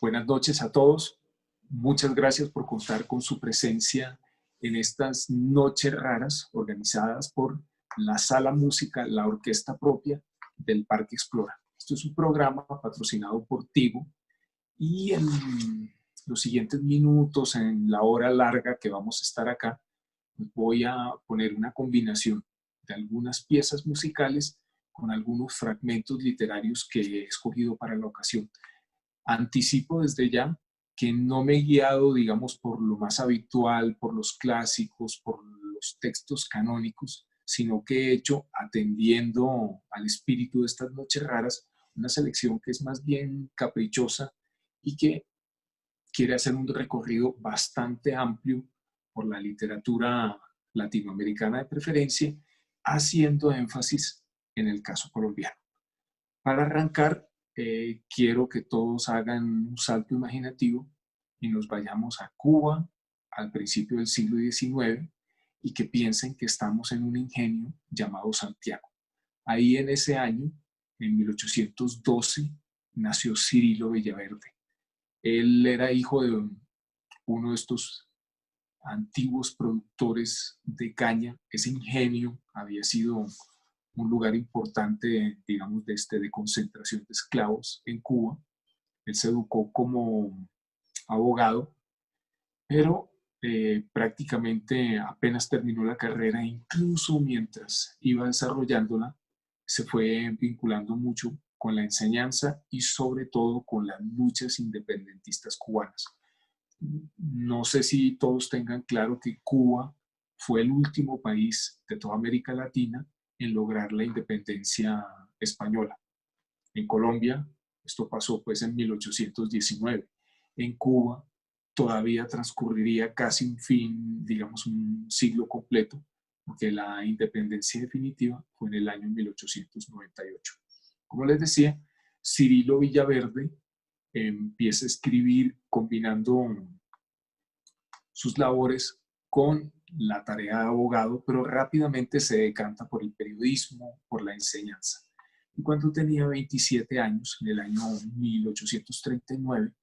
Buenas noches a todos. Muchas gracias por contar con su presencia en estas noches raras organizadas por la Sala Música, la orquesta propia del Parque Explora. Esto es un programa patrocinado por Tigo y en los siguientes minutos, en la hora larga que vamos a estar acá, voy a poner una combinación de algunas piezas musicales con algunos fragmentos literarios que he escogido para la ocasión. Anticipo desde ya que no me he guiado, digamos, por lo más habitual, por los clásicos, por los textos canónicos, sino que he hecho, atendiendo al espíritu de estas noches raras, una selección que es más bien caprichosa y que quiere hacer un recorrido bastante amplio por la literatura latinoamericana de preferencia, haciendo énfasis en el caso colombiano. Para arrancar, quiero que todos hagan un salto imaginativo y nos vayamos a Cuba al principio del siglo XIX y que piensen que estamos en un ingenio llamado Santiago. Ahí en ese año, en 1812, nació Cirilo Villaverde. Él era hijo de uno de estos antiguos productores de caña. Ese ingenio había sido un lugar importante, digamos, de concentración de esclavos en Cuba. Él se educó como abogado, pero prácticamente apenas terminó la carrera, incluso mientras iba desarrollándola, se fue vinculando mucho con la enseñanza y sobre todo con las luchas independentistas cubanas. No sé si todos tengan claro que Cuba fue el último país de toda América Latina en lograr la independencia española. En Colombia, esto pasó pues en 1819. En Cuba todavía transcurriría casi un fin, digamos un siglo completo, porque la independencia definitiva fue en el año 1898. Como les decía, Cirilo Villaverde empieza a escribir combinando sus labores con la tarea de abogado, pero rápidamente se decanta por el periodismo, por la enseñanza. Y cuando tenía 27 años, en el año 1839,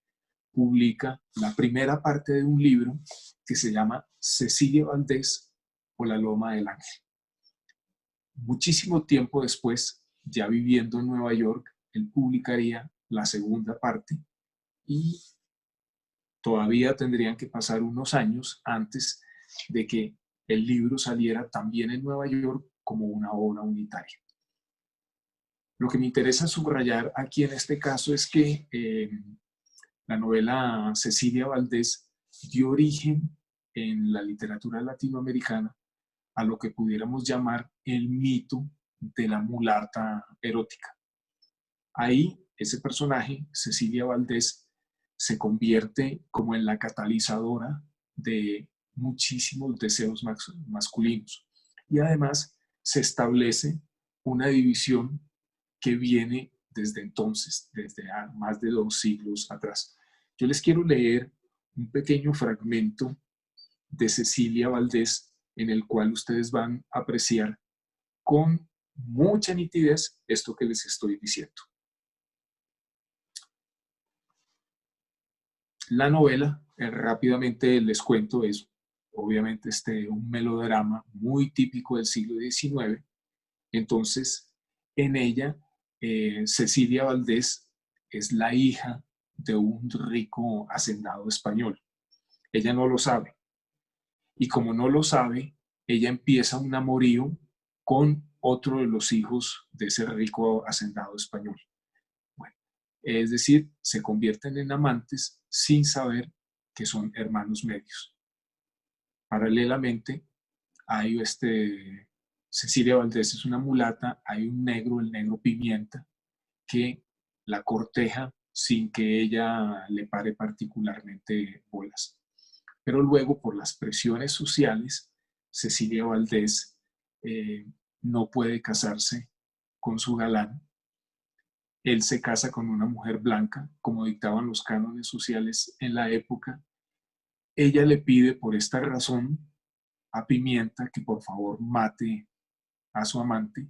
publica la primera parte de un libro que se llama Cecilia Valdés o La Loma del Ángel. Muchísimo tiempo después, ya viviendo en Nueva York, él publicaría la segunda parte y todavía tendrían que pasar unos años antes de que el libro saliera también en Nueva York como una obra unitaria. Lo que me interesa subrayar aquí en este caso es que la novela Cecilia Valdés dio origen en la literatura latinoamericana a lo que pudiéramos llamar el mito de la mulata erótica. Ahí ese personaje, Cecilia Valdés, se convierte como en la catalizadora de muchísimos deseos masculinos. Y además se establece una división que viene desde entonces, desde más de 2 siglos atrás. Yo les quiero leer un pequeño fragmento de Cecilia Valdés en el cual ustedes van a apreciar con mucha nitidez esto que les estoy diciendo. La novela, rápidamente les cuento, es obviamente un melodrama muy típico del siglo XIX. Entonces, en ella, Cecilia Valdés es la hija de un rico hacendado español. Ella no lo sabe. Y como no lo sabe, ella empieza un amorío con otro de los hijos de ese rico hacendado español. Bueno, es decir, se convierten en amantes sin saber que son hermanos medios. Paralelamente, hay Cecilia Valdés es una mulata, hay un negro, el negro Pimienta, que la corteja sin que ella le pare particularmente bolas. Pero luego, por las presiones sociales, Cecilia Valdés no puede casarse con su galán. Él se casa con una mujer blanca, como dictaban los cánones sociales en la época. Ella le pide por esta razón a Pimienta que por favor mate a su amante.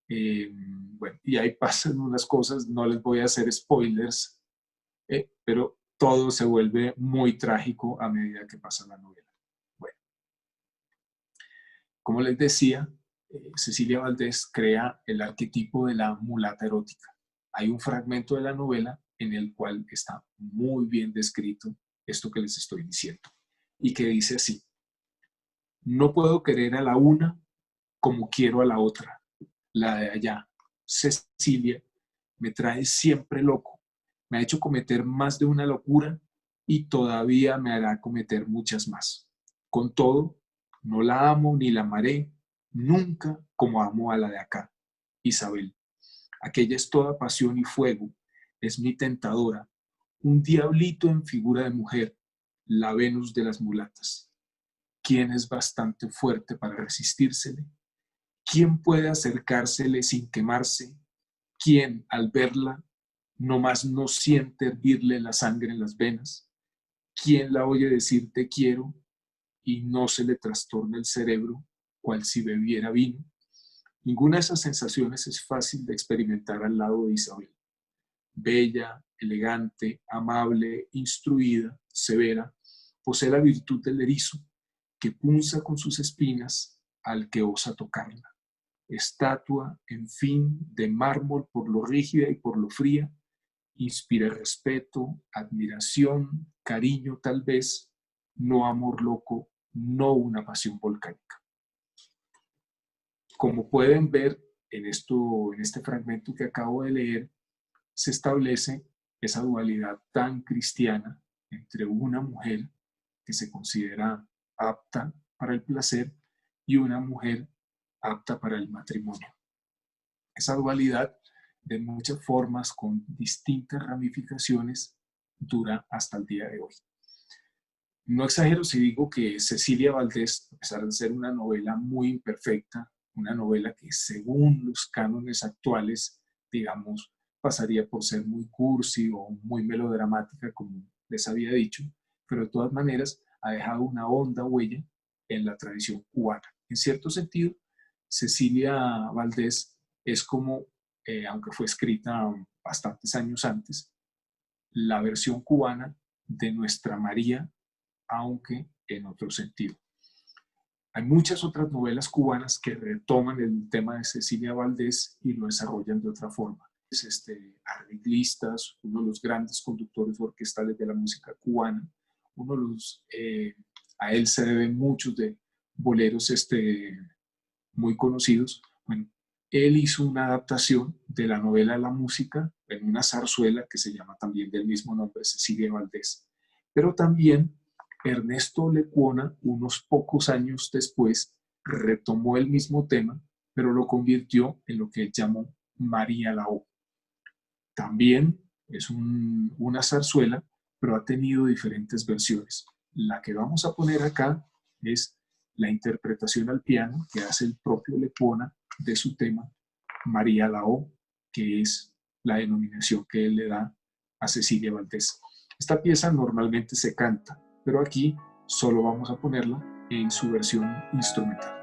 Bueno, y ahí pasan unas cosas, no les voy a hacer spoilers, pero todo se vuelve muy trágico a medida que pasa la novela. Bueno, como les decía, Cecilia Valdés crea el arquetipo de la mulata erótica. Hay un fragmento de la novela en el cual está muy bien descrito esto que les estoy diciendo y que dice así: no puedo querer a la una como quiero a la otra. La de allá, Cecilia, me trae siempre loco. Me ha hecho cometer más de una locura y todavía me hará cometer muchas más. Con todo, no la amo ni la amaré nunca como amo a la de acá, Isabel. Aquella es toda pasión y fuego, es mi tentadora, un diablito en figura de mujer, la Venus de las mulatas. ¿Quién es bastante fuerte para resistírsele? ¿Quién puede acercársele sin quemarse? ¿Quién, al verla, no más no siente hervirle la sangre en las venas? ¿Quién la oye decir te quiero y no se le trastorna el cerebro cual si bebiera vino? Ninguna de esas sensaciones es fácil de experimentar al lado de Isabel. Bella, elegante, amable, instruida, severa, posee la virtud del erizo, que punza con sus espinas al que osa tocarla. Estatua, en fin, de mármol por lo rígida y por lo fría, inspira respeto, admiración, cariño tal vez, no amor loco, no una pasión volcánica. Como pueden ver en este fragmento que acabo de leer, se establece esa dualidad tan cristiana entre una mujer que se considera apta para el placer y una mujer apta para el matrimonio. Esa dualidad, de muchas formas, con distintas ramificaciones, dura hasta el día de hoy. No exagero si digo que Cecilia Valdés, a pesar de ser una novela muy imperfecta, una novela que según los cánones actuales, digamos, pasaría por ser muy cursi o muy melodramática, como les había dicho, pero de todas maneras ha dejado una honda huella en la tradición cubana. En cierto sentido, Cecilia Valdés es como, aunque fue escrita bastantes años antes, la versión cubana de Nuestra María, aunque en otro sentido. Hay muchas otras novelas cubanas que retoman el tema de Cecilia Valdés y lo desarrollan de otra forma. Es arreglistas, uno de los grandes conductores orquestales de la música cubana, uno de los, a él se deben muchos de boleros muy conocidos. Bueno, él hizo una adaptación de la novela a la música en una zarzuela que se llama también del mismo nombre, Cecilia Valdés. Pero también Ernesto Lecuona, unos pocos años después, retomó el mismo tema, pero lo convirtió en lo que él llamó María la O. También es una zarzuela, pero ha tenido diferentes versiones. La que vamos a poner acá es la interpretación al piano que hace el propio Lecuona de su tema María la O, que es la denominación que él le da a Cecilia Valdés. Esta pieza normalmente se canta, pero aquí solo vamos a ponerla en su versión instrumental.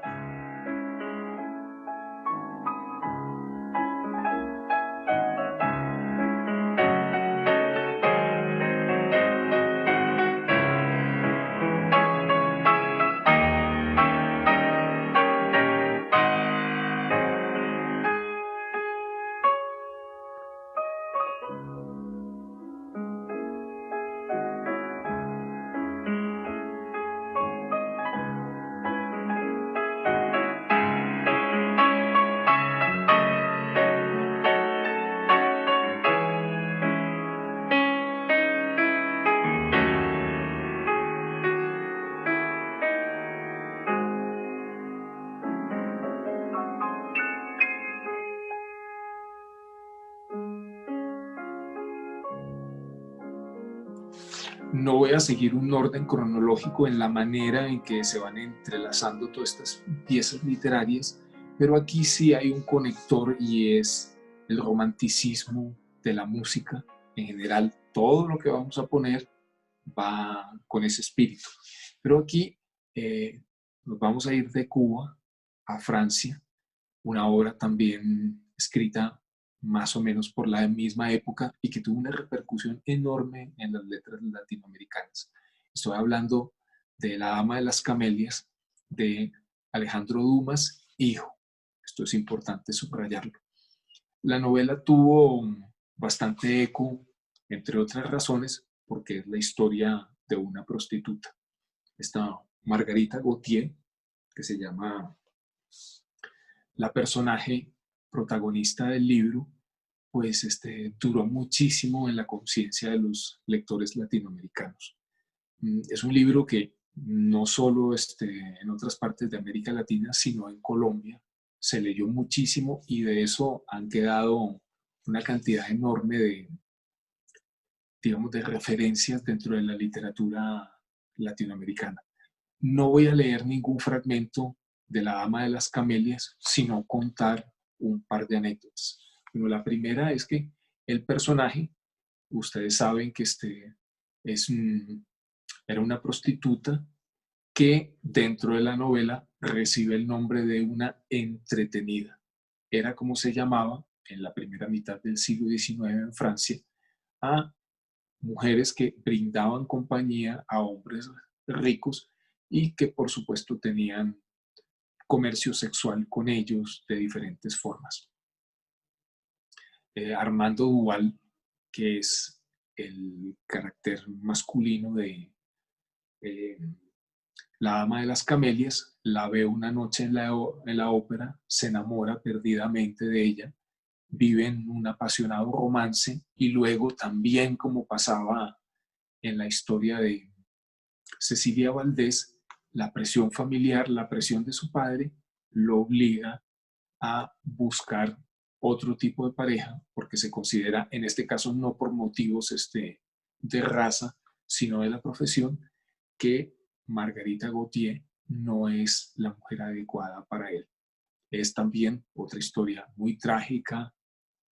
No voy a seguir un orden cronológico en la manera en que se van entrelazando todas estas piezas literarias, pero aquí sí hay un conector y es el romanticismo de la música. En general, todo lo que vamos a poner va con ese espíritu. Pero aquí nos vamos a ir de Cuba a Francia, una obra también escrita más o menos por la misma época y que tuvo una repercusión enorme en las letras latinoamericanas. Estoy hablando de La Dama de las Camelias, de Alejandro Dumas, hijo. Esto es importante subrayarlo. La novela tuvo bastante eco, entre otras razones, porque es la historia de una prostituta. Esta Margarita Gautier, que se llama la personaje protagonista del libro, pues duró muchísimo en la conciencia de los lectores latinoamericanos. Es un libro que no solo en otras partes de América Latina, sino en Colombia, se leyó muchísimo y de eso han quedado una cantidad enorme de, digamos, de referencias dentro de la literatura latinoamericana. No voy a leer ningún fragmento de La Dama de las Camelias, sino contar un par de anécdotas. Bueno, la primera es que el personaje, ustedes saben que era una prostituta que dentro de la novela recibe el nombre de una entretenida. Era como se llamaba en la primera mitad del siglo XIX en Francia a mujeres que brindaban compañía a hombres ricos y que por supuesto tenían comercio sexual con ellos de diferentes formas. Armando Duval, que es el carácter masculino de eh, La Dama de las Camelias, la ve una noche en la ópera, se enamora perdidamente de ella, viven un apasionado romance y luego también, como pasaba en la historia de Cecilia Valdés, la presión familiar, la presión de su padre, lo obliga a buscar otro tipo de pareja, porque se considera, en este caso, no por motivos de raza, sino de la profesión, que Margarita Gautier no es la mujer adecuada para él. Es también otra historia muy trágica,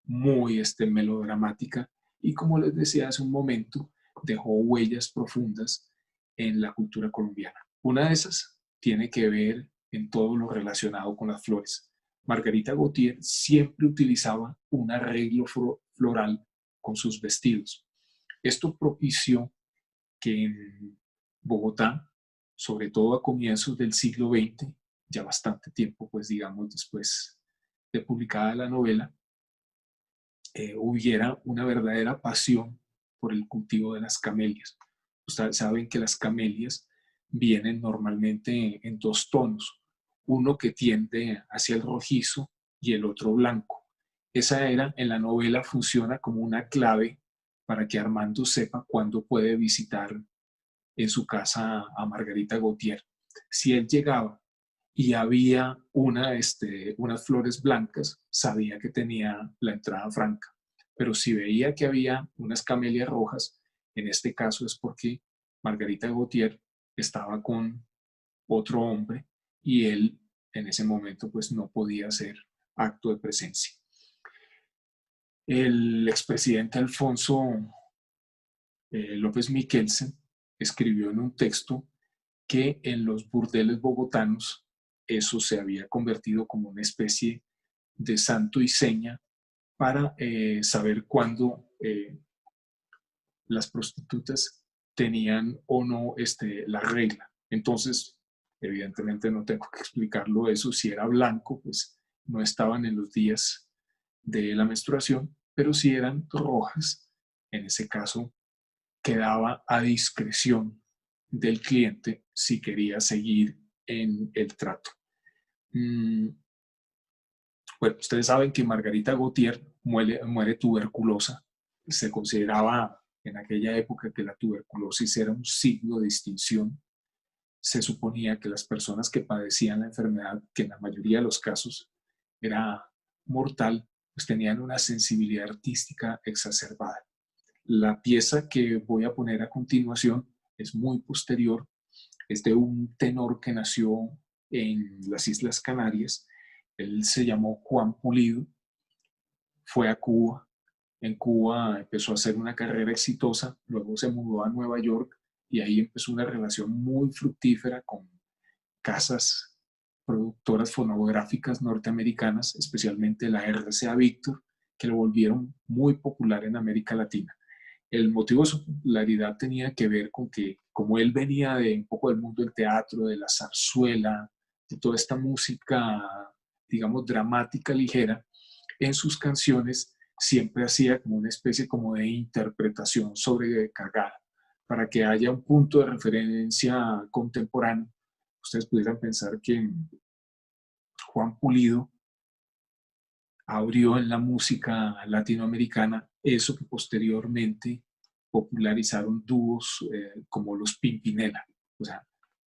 muy melodramática, y como les decía hace un momento, dejó huellas profundas en la cultura colombiana. Una de esas tiene que ver en todo lo relacionado con las flores. Margarita Gautier siempre utilizaba un arreglo floral con sus vestidos. Esto propició que en Bogotá, sobre todo a comienzos del siglo XX, ya bastante tiempo, pues digamos, después de publicada la novela, hubiera una verdadera pasión por el cultivo de las camelias. Ustedes saben que las camelias vienen normalmente en dos tonos, uno que tiende hacia el rojizo y el otro blanco. Esa era, en la novela, funciona como una clave para que Armando sepa cuándo puede visitar en su casa a Margarita Gautier. Si él llegaba y había unas flores blancas, sabía que tenía la entrada franca. Pero si veía que había unas camelias rojas, en este caso es porque Margarita Gautier estaba con otro hombre y él en ese momento pues no podía hacer acto de presencia. El expresidente Alfonso López Miquelsen escribió en un texto que en los burdeles bogotanos eso se había convertido como una especie de santo y seña para saber cuándo las prostitutas tenían o no la regla. Entonces, evidentemente no tengo que explicarlo eso, si era blanco, pues no estaban en los días de la menstruación, pero si eran rojas, en ese caso quedaba a discreción del cliente si quería seguir en el trato. Bueno, ustedes saben que Margarita Gautier muere tuberculosa. Se consideraba en aquella época que la tuberculosis era un signo de distinción. Se suponía que las personas que padecían la enfermedad, que en la mayoría de los casos era mortal, pues tenían una sensibilidad artística exacerbada. La pieza que voy a poner a continuación es muy posterior, es de un tenor que nació en las Islas Canarias. Él se llamó Juan Pulido, fue a Cuba, en Cuba empezó a hacer una carrera exitosa, luego se mudó a Nueva York y ahí empezó una relación muy fructífera con casas productoras fonográficas norteamericanas, especialmente la RCA Victor, que lo volvieron muy popular en América Latina. El motivo de su popularidad tenía que ver con que, como él venía de un poco del mundo del teatro, de la zarzuela, de toda esta música, digamos, dramática, ligera, en sus canciones siempre hacía como una especie como de interpretación sobrecargada, para que haya un punto de referencia contemporáneo. Ustedes pudieran pensar que Juan Pulido abrió en la música latinoamericana eso que posteriormente popularizaron dúos como los Pimpinela. O sea,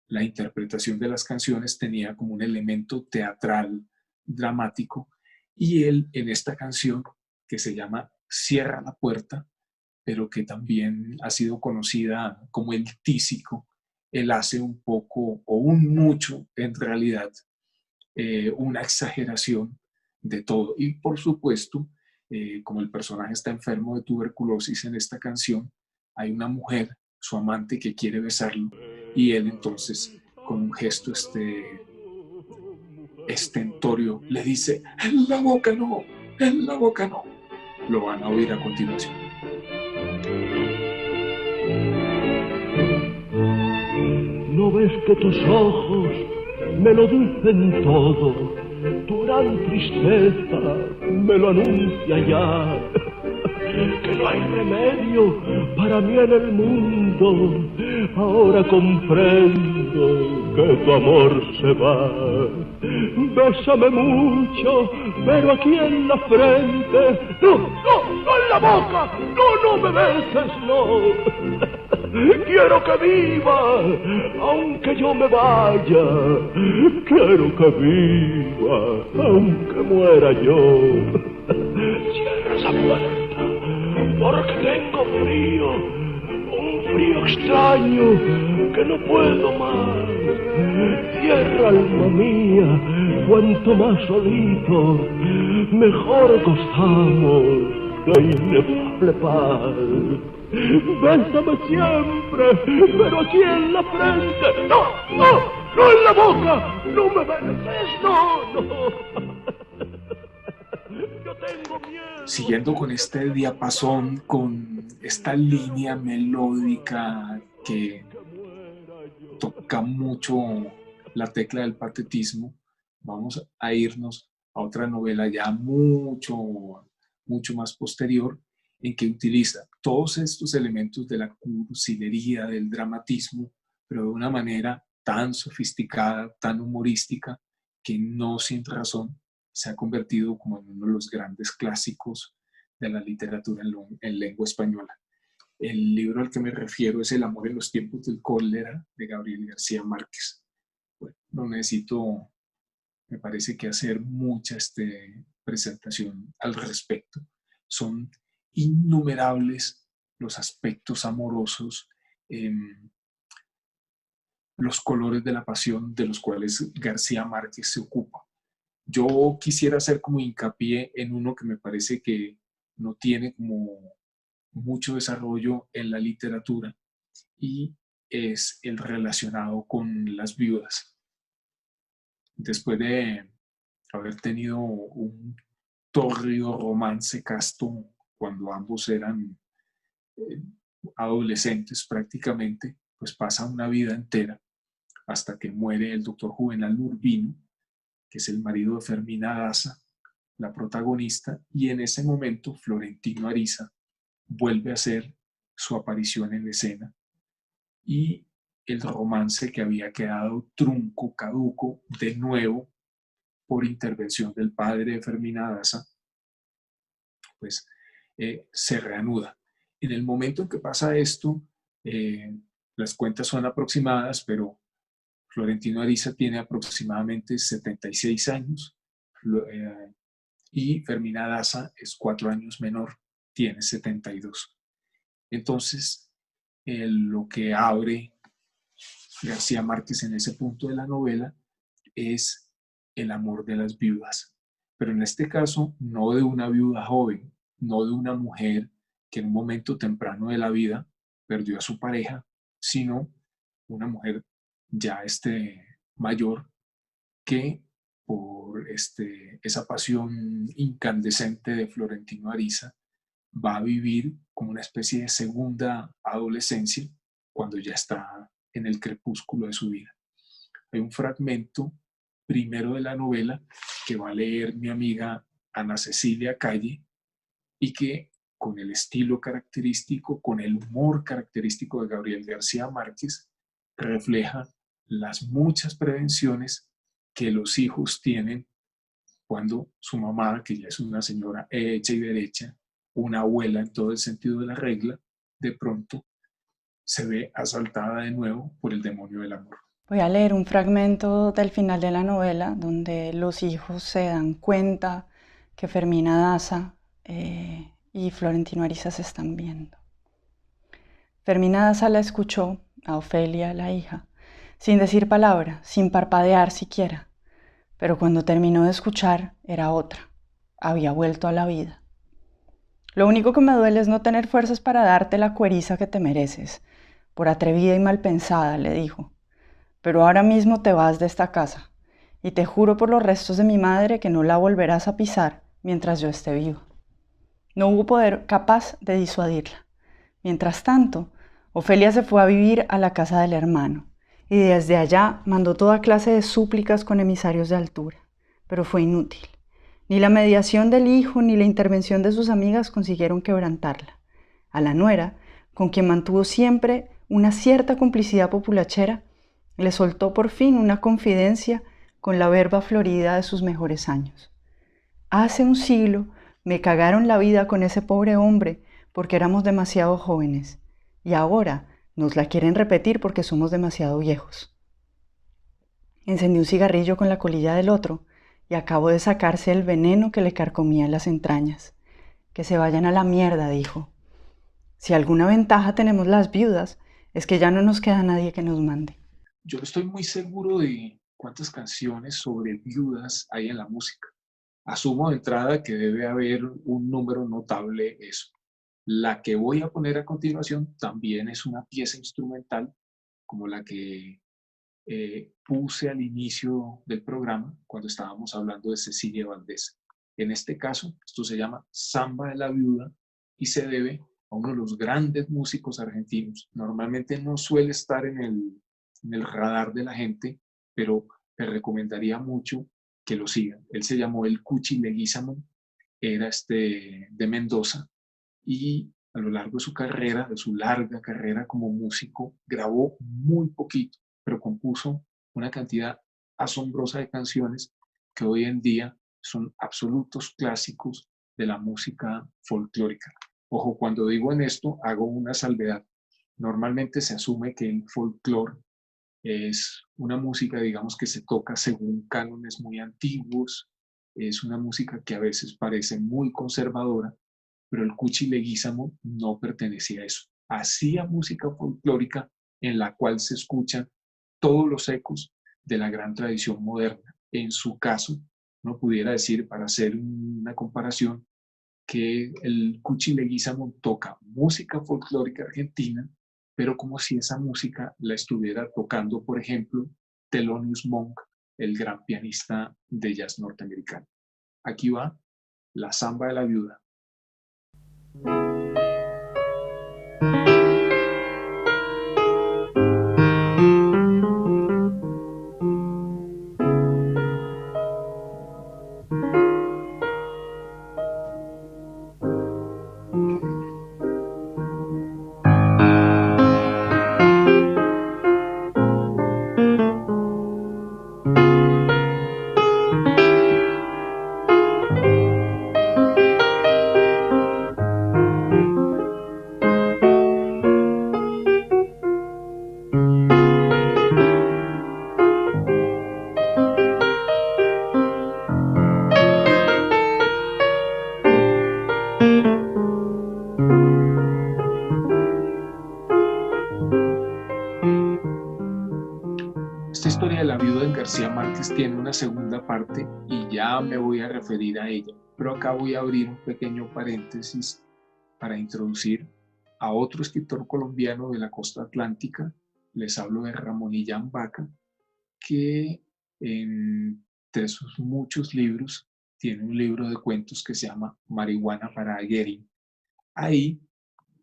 la interpretación de las canciones tenía como un elemento teatral, dramático, y él en esta canción que se llama Cierra la puerta, pero que también ha sido conocida como el tísico, él hace un poco o un mucho en realidad una exageración de todo. Y por supuesto, como el personaje está enfermo de tuberculosis en esta canción, hay una mujer, su amante, que quiere besarlo y él entonces, con un gesto estentorio, le dice, en la boca no, en la boca no. Lo van a oír a continuación. ¿No ves que tus ojos me lo dicen todo? Tu gran tristeza me lo anuncia ya. Que no hay remedio para mí en el mundo. Ahora comprendo que tu amor se va. Bésame mucho, pero aquí en la frente. No, no, no en la boca. No, no me beses, no. Quiero que viva, aunque yo me vaya. Quiero que viva, aunque muera yo. Cierra esa puerta, porque tengo frío, un frío extraño que no puedo más. Cierra, alma mía, cuanto más solito, mejor gozamos de inefable paz. Bésame siempre, pero aquí en la frente. No, no, no en la boca. No me beses, no, no. Yo tengo miedo. Siguiendo con este diapasón, con esta línea melódica que toca mucho la tecla del patetismo, vamos a irnos a otra novela ya mucho más posterior, en que utiliza todos estos elementos de la cursilería, del dramatismo, pero de una manera tan sofisticada, tan humorística, que no sin razón se ha convertido como en uno de los grandes clásicos de la literatura en lengua española. El libro al que me refiero es El amor en los tiempos del cólera, de Gabriel García Márquez. Bueno, no necesito, me parece que hacer mucha presentación al respecto. Son innumerables los aspectos amorosos, los colores de la pasión de los cuales García Márquez se ocupa. Yo quisiera hacer como hincapié en uno que me parece que no tiene como mucho desarrollo en la literatura, y es el relacionado con las viudas. Después de haber tenido un tórrido romance casto cuando ambos eran eh, adolescentes prácticamente, pues pasa una vida entera hasta que muere el doctor Juvenal Urbino, que es el marido de Fermina Daza, la protagonista, y en ese momento Florentino Ariza vuelve a hacer su aparición en la escena, y el romance que había quedado trunco, caduco, de nuevo, por intervención del padre de Fermina Daza, pues se reanuda. En el momento en que pasa esto, las cuentas son aproximadas, pero Florentino Ariza tiene aproximadamente 76 años y Fermina Daza es 4 años menor, tiene 72. Entonces, lo que abre García Márquez en ese punto de la novela es el amor de las viudas, pero en este caso no de una viuda joven, no de una mujer que en un momento temprano de la vida perdió a su pareja, sino una mujer ya mayor, que por esa pasión incandescente de Florentino Ariza, va a vivir como una especie de segunda adolescencia cuando ya está en el crepúsculo de su vida. Hay un fragmento primero de la novela que va a leer mi amiga Ana Cecilia Calle y que con el estilo característico, con el humor característico de Gabriel García Márquez, refleja las muchas prevenciones que los hijos tienen cuando su mamá, que ya es una señora hecha y derecha, una abuela en todo el sentido de la regla, de pronto se ve asaltada de nuevo por el demonio del amor. Voy a leer un fragmento del final de la novela donde los hijos se dan cuenta que Fermina Daza y Florentino Ariza se están viendo. Fermina Daza la escuchó, a Ofelia, la hija, sin decir palabra, sin parpadear siquiera, pero cuando terminó de escuchar era otra, había vuelto a la vida. Lo único que me duele es no tener fuerzas para darte la cueriza que te mereces, por atrevida y mal pensada, le dijo. Pero ahora mismo te vas de esta casa, y te juro por los restos de mi madre que no la volverás a pisar mientras yo esté vivo. No hubo poder capaz de disuadirla. Mientras tanto, Ofelia se fue a vivir a la casa del hermano, y desde allá mandó toda clase de súplicas con emisarios de altura, pero fue inútil. Ni la mediación del hijo ni la intervención de sus amigas consiguieron quebrantarla. A la nuera, con quien mantuvo siempre una cierta complicidad populachera, le soltó por fin una confidencia con la verba florida de sus mejores años. Hace un siglo me cagaron la vida con ese pobre hombre porque éramos demasiado jóvenes y ahora nos la quieren repetir porque somos demasiado viejos. Encendió un cigarrillo con la colilla del otro y acabó de sacarse el veneno que le carcomía las entrañas. Que se vayan a la mierda, dijo. Si alguna ventaja tenemos las viudas es que ya no nos queda nadie que nos mande. Yo no estoy muy seguro de cuántas canciones sobre viudas hay en la música. Asumo de entrada que debe haber un número notable eso. La que voy a poner a continuación también es una pieza instrumental como la que puse al inicio del programa cuando estábamos hablando de Cecilia Valdés. En este caso, esto se llama Samba de la Viuda y se debe a uno de los grandes músicos argentinos. Normalmente no suele estar en el radar de la gente, pero te recomendaría mucho que lo sigan. Él se llamó el Cuchi Leguizamo, era de Mendoza y a lo largo de su carrera, de su larga carrera como músico, grabó muy poquito, pero compuso una cantidad asombrosa de canciones que hoy en día son absolutos clásicos de la música folclórica. Ojo, cuando digo en esto, hago una salvedad. Normalmente se asume que el folclore es una música, digamos, que se toca según cánones muy antiguos, es una música que a veces parece muy conservadora, pero el Cuchi Leguizamo no pertenecía a eso. Hacía música folclórica en la cual se escuchan todos los ecos de la gran tradición moderna. En su caso, no pudiera decir, para hacer una comparación, que el Cuchi Leguizamo toca música folclórica argentina, pero como si esa música la estuviera tocando, por ejemplo, Thelonious Monk, el gran pianista de jazz norteamericano. Aquí va la Samba de la Viuda. Esta historia de la viuda de García Márquez tiene una segunda parte y ya me voy a referir a ella. Pero acá voy a abrir un pequeño paréntesis para introducir a otro escritor colombiano de la costa atlántica. Les hablo de Ramón Illán Vaca, que en entre sus muchos libros, tiene un libro de cuentos que se llama Marihuana para Guerin. Ahí,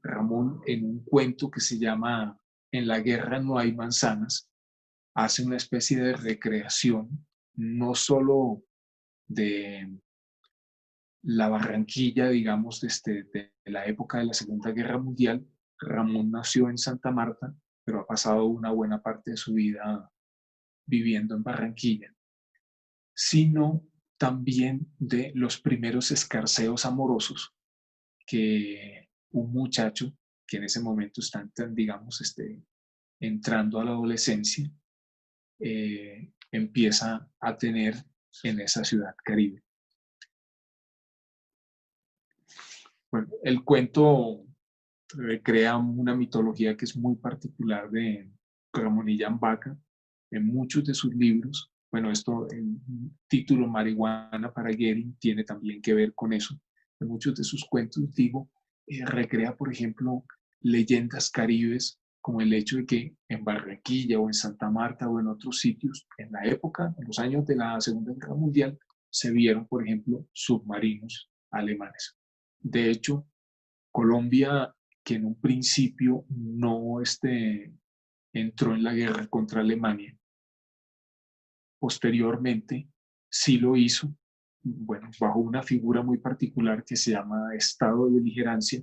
Ramón, en un cuento que se llama En la guerra no hay manzanas, hace una especie de recreación, no solo de la Barranquilla, digamos, de la época de la Segunda Guerra Mundial. Ramón nació en Santa Marta, pero ha pasado una buena parte de su vida viviendo en Barranquilla, sino también de los primeros escarceos amorosos que un muchacho que en ese momento está, digamos, entrando a la adolescencia, empieza a tener en esa ciudad caribe. Bueno, el cuento crea una mitología que es muy particular de Ramón Illán Vaca en muchos de sus libros. Bueno, el título Marihuana para Guerin tiene también que ver con eso. En muchos de sus cuentos, digo, recrea, por ejemplo, leyendas caribes, como el hecho de que en Barranquilla o en Santa Marta o en otros sitios, en la época, en los años de la Segunda Guerra Mundial, se vieron, por ejemplo, submarinos alemanes. De hecho, Colombia, que en un principio no entró en la guerra contra Alemania, posteriormente sí lo hizo, bueno, bajo una figura muy particular que se llama estado de beligerancia,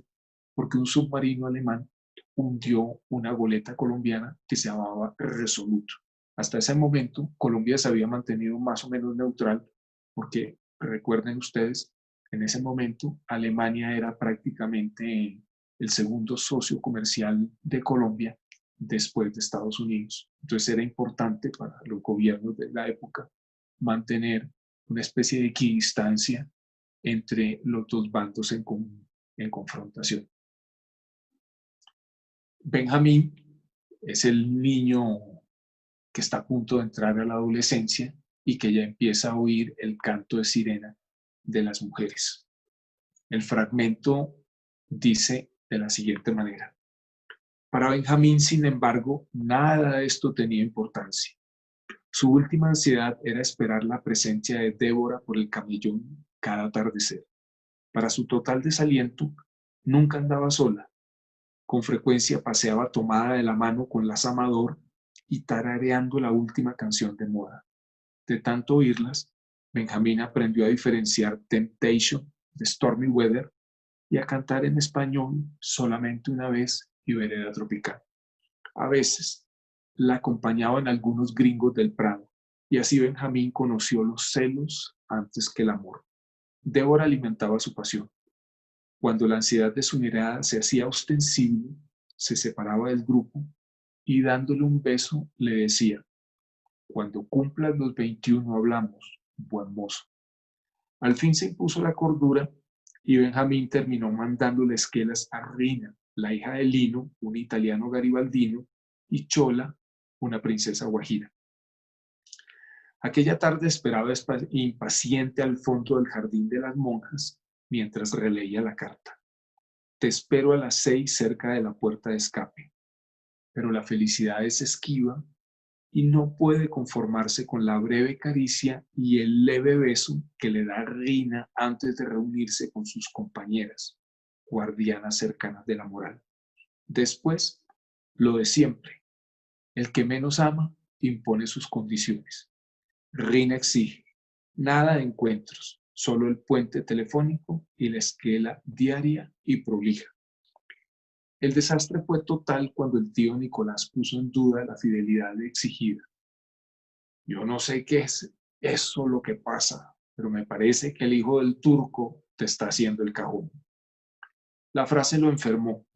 porque un submarino alemán hundió una goleta colombiana que se llamaba Resoluto. Hasta ese momento, Colombia se había mantenido más o menos neutral, porque recuerden ustedes, en ese momento Alemania era prácticamente el segundo socio comercial de Colombia después de Estados Unidos. Entonces era importante para los gobiernos de la época mantener una especie de equidistancia entre los dos bandos en confrontación. Benjamín es el niño que está a punto de entrar a la adolescencia y que ya empieza a oír el canto de sirena de las mujeres. El fragmento dice de la siguiente manera: para Benjamín, sin embargo, nada de esto tenía importancia. Su última ansiedad era esperar la presencia de Débora por el camellón cada atardecer. Para su total desaliento, nunca andaba sola. Con frecuencia paseaba tomada de la mano con las Amador y tarareando la última canción de moda. De tanto oírlas, Benjamín aprendió a diferenciar Temptation de Stormy Weather y a cantar en español Solamente una vez y Vereda Tropical. A veces la acompañaban algunos gringos del Prado, y así Benjamín conoció los celos antes que el amor. Débora alimentaba su pasión. Cuando la ansiedad de su mirada se hacía ostensible, se separaba del grupo y dándole un beso le decía: cuando cumplas los 21 hablamos, buen mozo. Al fin se impuso la cordura y Benjamín terminó mandándole esquelas a Rina, la hija de Lino, un italiano garibaldino, y Chola, una princesa guajira. Aquella tarde esperaba impaciente al fondo del jardín de las monjas mientras releía la carta. Te espero a las 6 cerca de la puerta de escape. Pero la felicidad es esquiva y no puede conformarse con la breve caricia y el leve beso que le da Rina antes de reunirse con sus compañeras, guardianas cercanas de la moral. Después, lo de siempre. El que menos ama impone sus condiciones. Rina exige nada de encuentros, solo el puente telefónico y la esquela diaria y prolija. El desastre fue total cuando el tío Nicolás puso en duda la fidelidad exigida. Yo no sé qué es eso lo que pasa, pero me parece que el hijo del turco te está haciendo el cajón. La frase lo enfermó.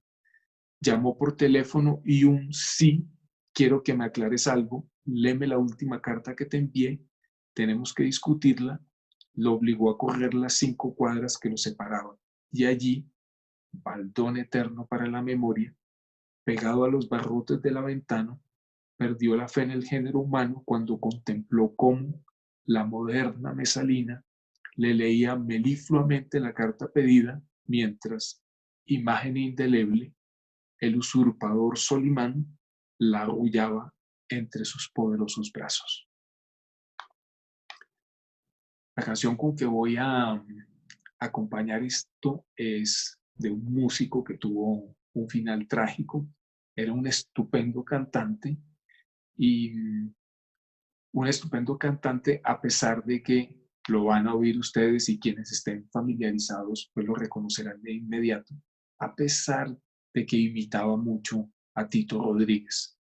Llamó por teléfono y un sí, quiero que me aclares algo, léeme la última carta que te envié, tenemos que discutirla, lo obligó a correr las 5 cuadras que lo separaban. Y allí, baldón eterno para la memoria, pegado a los barrotes de la ventana, perdió la fe en el género humano cuando contempló cómo la moderna Mesalina le leía melifluamente la carta pedida, mientras, imagen indeleble, el usurpador Solimán la arrullaba entre sus poderosos brazos. La canción con que voy a acompañar esto es de un músico que tuvo un final trágico. Era un estupendo cantante y un estupendo cantante a pesar de que lo van a oír ustedes y quienes estén familiarizados pues lo reconocerán de inmediato, a pesar de que imitaba mucho a Tito Rodríguez.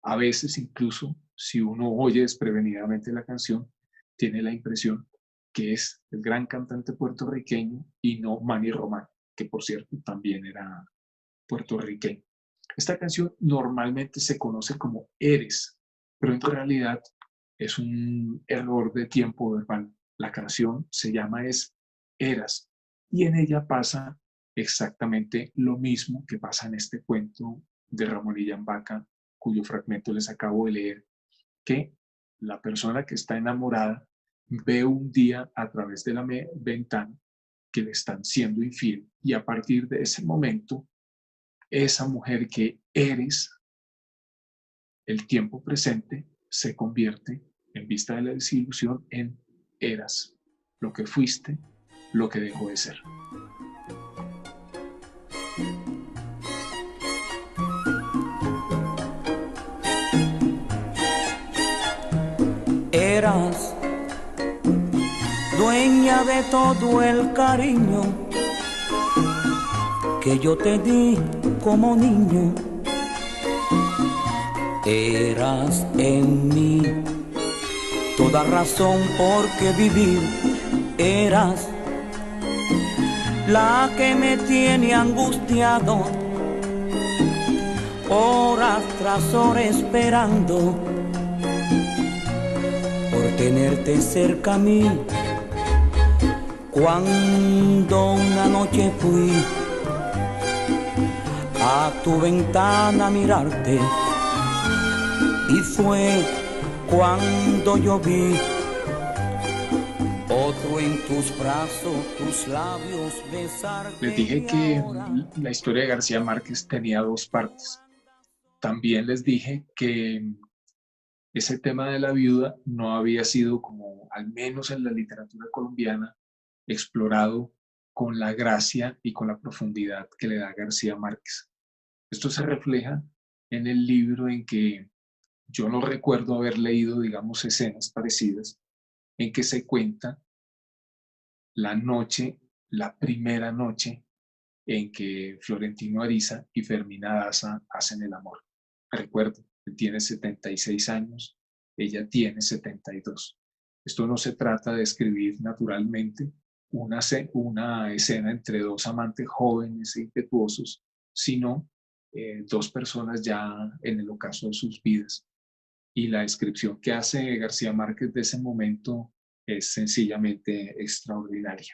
A veces incluso si uno oye desprevenidamente la canción, tiene la impresión que es el gran cantante puertorriqueño y no Manny Román, que por cierto también era puertorriqueño. Esta canción normalmente se conoce como Eres, pero en realidad es un error de tiempo verbal. La canción se llama Eras y en ella pasa exactamente lo mismo que pasa en este cuento de Ramón Illambaca, cuyo fragmento les acabo de leer, que la persona que está enamorada ve un día a través de la ventana que le están siendo infiel y a partir de ese momento esa mujer que eres, el tiempo presente, se convierte, en vista de la desilusión, en eras, lo que fuiste, lo que dejó de ser. Eras dueña de todo el cariño que yo te di como niño. Eras en mí toda razón por qué vivir. Eras la que me tiene angustiado, horas tras horas esperando por tenerte cerca a mí. Cuando una noche fui a tu ventana a mirarte, y fue cuando yo vi otro en tus brazos, tus labios besarte. Les dije que la historia de García Márquez tenía dos partes. También les dije que ese tema de la viuda no había sido, como al menos en la literatura colombiana, explorado con la gracia y con la profundidad que le da García Márquez. Esto se refleja en el libro en que yo no recuerdo haber leído, digamos, escenas parecidas, en que se cuenta la noche, la primera noche en que Florentino Ariza y Fermina Daza hacen el amor. Recuerdo, él tiene 76 años, ella tiene 72. Esto no se trata de escribir naturalmente una escena entre dos amantes jóvenes e impetuosos, sino dos personas ya en el ocaso de sus vidas. Y la descripción que hace García Márquez de ese momento es sencillamente extraordinaria.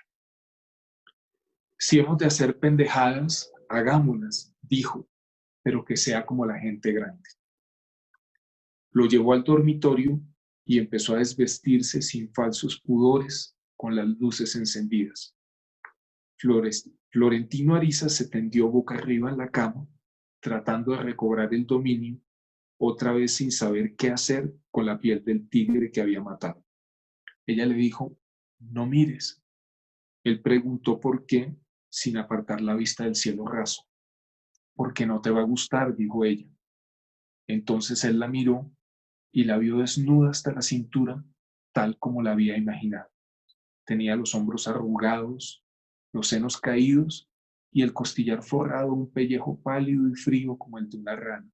Si hemos de hacer pendejadas, hagámoslas, dijo, pero que sea como la gente grande. Lo llevó al dormitorio y empezó a desvestirse sin falsos pudores, con las luces encendidas. Florentino Ariza se tendió boca arriba en la cama, tratando de recobrar el dominio, otra vez sin saber qué hacer con la piel del tigre que había matado. Ella le dijo, no mires. Él preguntó por qué, sin apartar la vista del cielo raso. Porque no te va a gustar, dijo ella. Entonces él la miró y la vio desnuda hasta la cintura, tal como la había imaginado. Tenía los hombros arrugados, los senos caídos y el costillar forrado, un pellejo pálido y frío como el de una rana.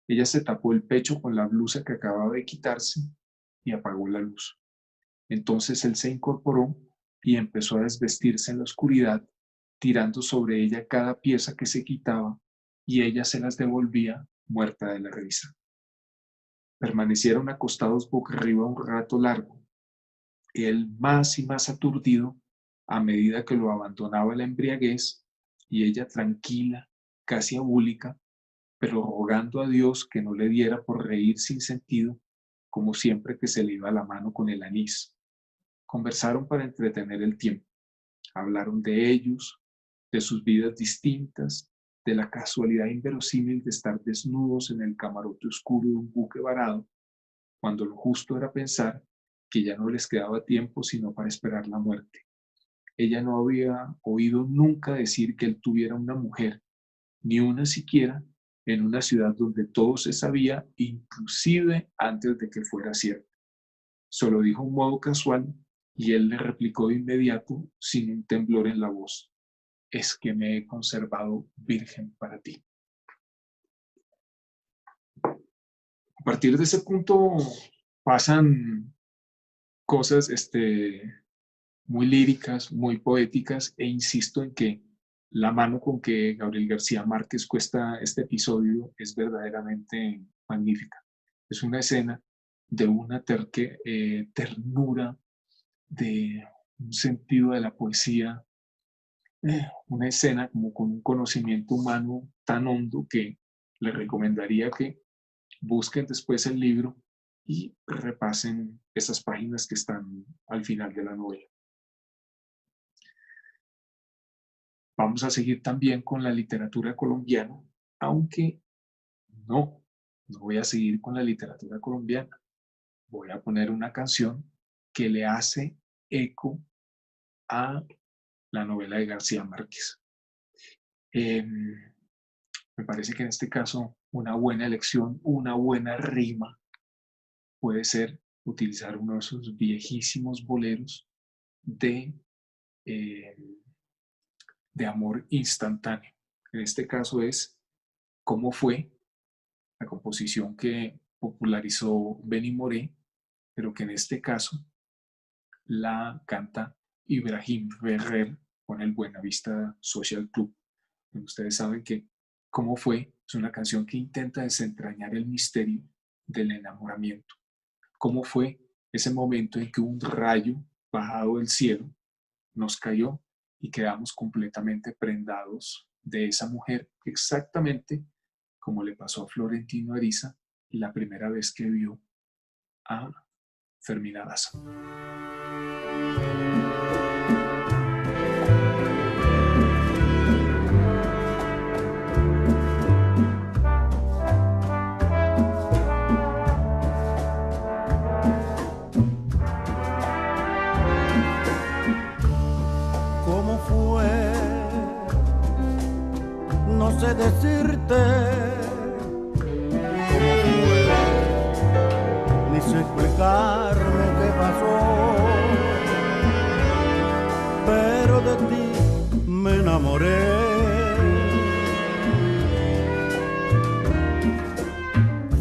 Ella se tapó el pecho con la blusa que acababa de quitarse y apagó la luz. Entonces él se incorporó y empezó a desvestirse en la oscuridad, tirando sobre ella cada pieza que se quitaba, y ella se las devolvía muerta de la risa. Permanecieron acostados boca arriba un rato largo, él más y más aturdido a medida que lo abandonaba la embriaguez, y ella tranquila, casi abúlica, pero rogando a Dios que no le diera por reír sin sentido, como siempre que se le iba la mano con el anís. Conversaron para entretener el tiempo. Hablaron de ellos, de sus vidas distintas, de la casualidad inverosímil de estar desnudos en el camarote oscuro de un buque varado, cuando lo justo era pensar que ya no les quedaba tiempo sino para esperar la muerte. Ella no había oído nunca decir que él tuviera una mujer, ni una siquiera, en una ciudad donde todo se sabía, inclusive antes de que fuera cierto. Solo dijo un modo casual y él le replicó de inmediato, sin un temblor en la voz: es que me he conservado virgen para ti. A partir de ese punto pasan cosas muy líricas, muy poéticas, e insisto en que la mano con que Gabriel García Márquez cuesta este episodio es verdaderamente magnífica. Es una escena de una ternura, de un sentido de la poesía, una escena como con un conocimiento humano tan hondo que les recomendaría que busquen después el libro y repasen esas páginas que están al final de la novela. Vamos a seguir también con la literatura colombiana, aunque no voy a seguir con la literatura colombiana. Voy a poner una canción que le hace eco a la novela de García Márquez. Me parece que en este caso una buena elección, una buena rima, puede ser utilizar uno de esos viejísimos boleros de amor instantáneo. En este caso es ¿Cómo fue?, la composición que popularizó Benny Moré, pero que en este caso la canta Ibrahim Ferrer con el Buenavista Social Club. Ustedes saben que ¿Cómo fue? Es una canción que intenta desentrañar el misterio del enamoramiento. ¿Cómo fue ese momento en que un rayo bajado del cielo nos cayó y quedamos completamente prendados de esa mujer, exactamente como le pasó a Florentino Ariza la primera vez que vio a Fermina Daza? ¿Cómo fue? No sé decirte cómo fue, ni sé explicarme qué pasó, pero de ti me enamoré.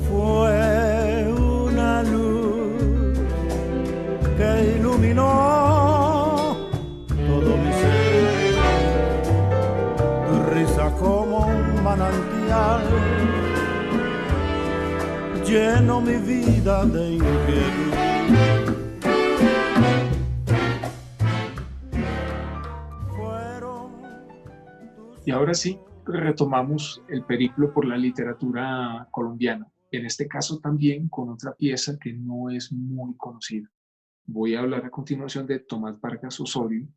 Fue una luz que iluminó todo mi ser, tu risa como un manantial llenó mi vida de inquietud. Y ahora sí, retomamos el periplo por la literatura colombiana, en este caso también con otra pieza que no es muy conocida. Voy a hablar a continuación de Tomás Vargas Osorio,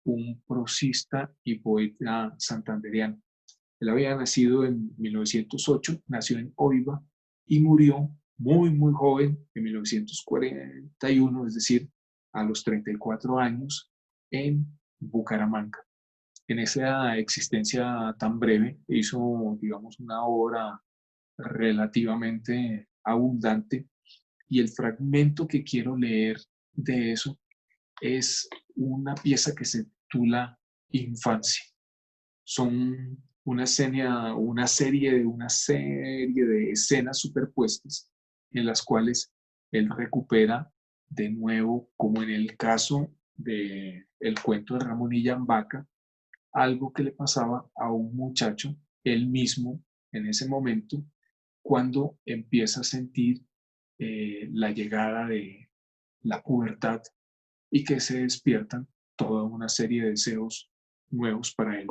un prosista y poeta santandereano. Él había nacido en 1908, nació en Oiva y murió muy joven, en 1941, es decir, a los 34 años, en Bucaramanga. En esa existencia tan breve hizo, digamos, una obra relativamente abundante, y el fragmento que quiero leer de eso es una pieza que se titula Infancia. Son una serie de escenas superpuestas en las cuales él recupera de nuevo, como en el caso del cuento de Ramón y Yambaca, algo que le pasaba a un muchacho, él mismo, en ese momento, cuando empieza a sentir la llegada de la pubertad y que se despiertan toda una serie de deseos nuevos para él.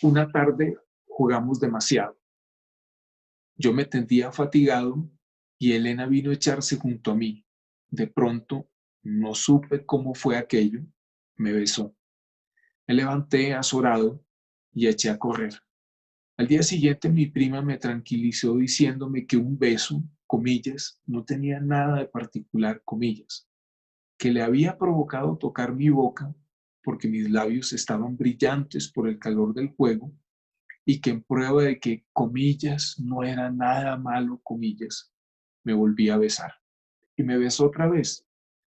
Una tarde jugamos demasiado. Yo me tendía fatigado y Elena vino a echarse junto a mí. De pronto, no supe cómo fue aquello, me besó. Me levanté azorado y eché a correr. Al día siguiente mi prima me tranquilizó diciéndome que un beso, comillas, no tenía nada de particular, comillas, que le había provocado tocar mi boca porque mis labios estaban brillantes por el calor del juego y que en prueba de que, comillas, no era nada malo, comillas, me volví a besar. Y me besó otra vez,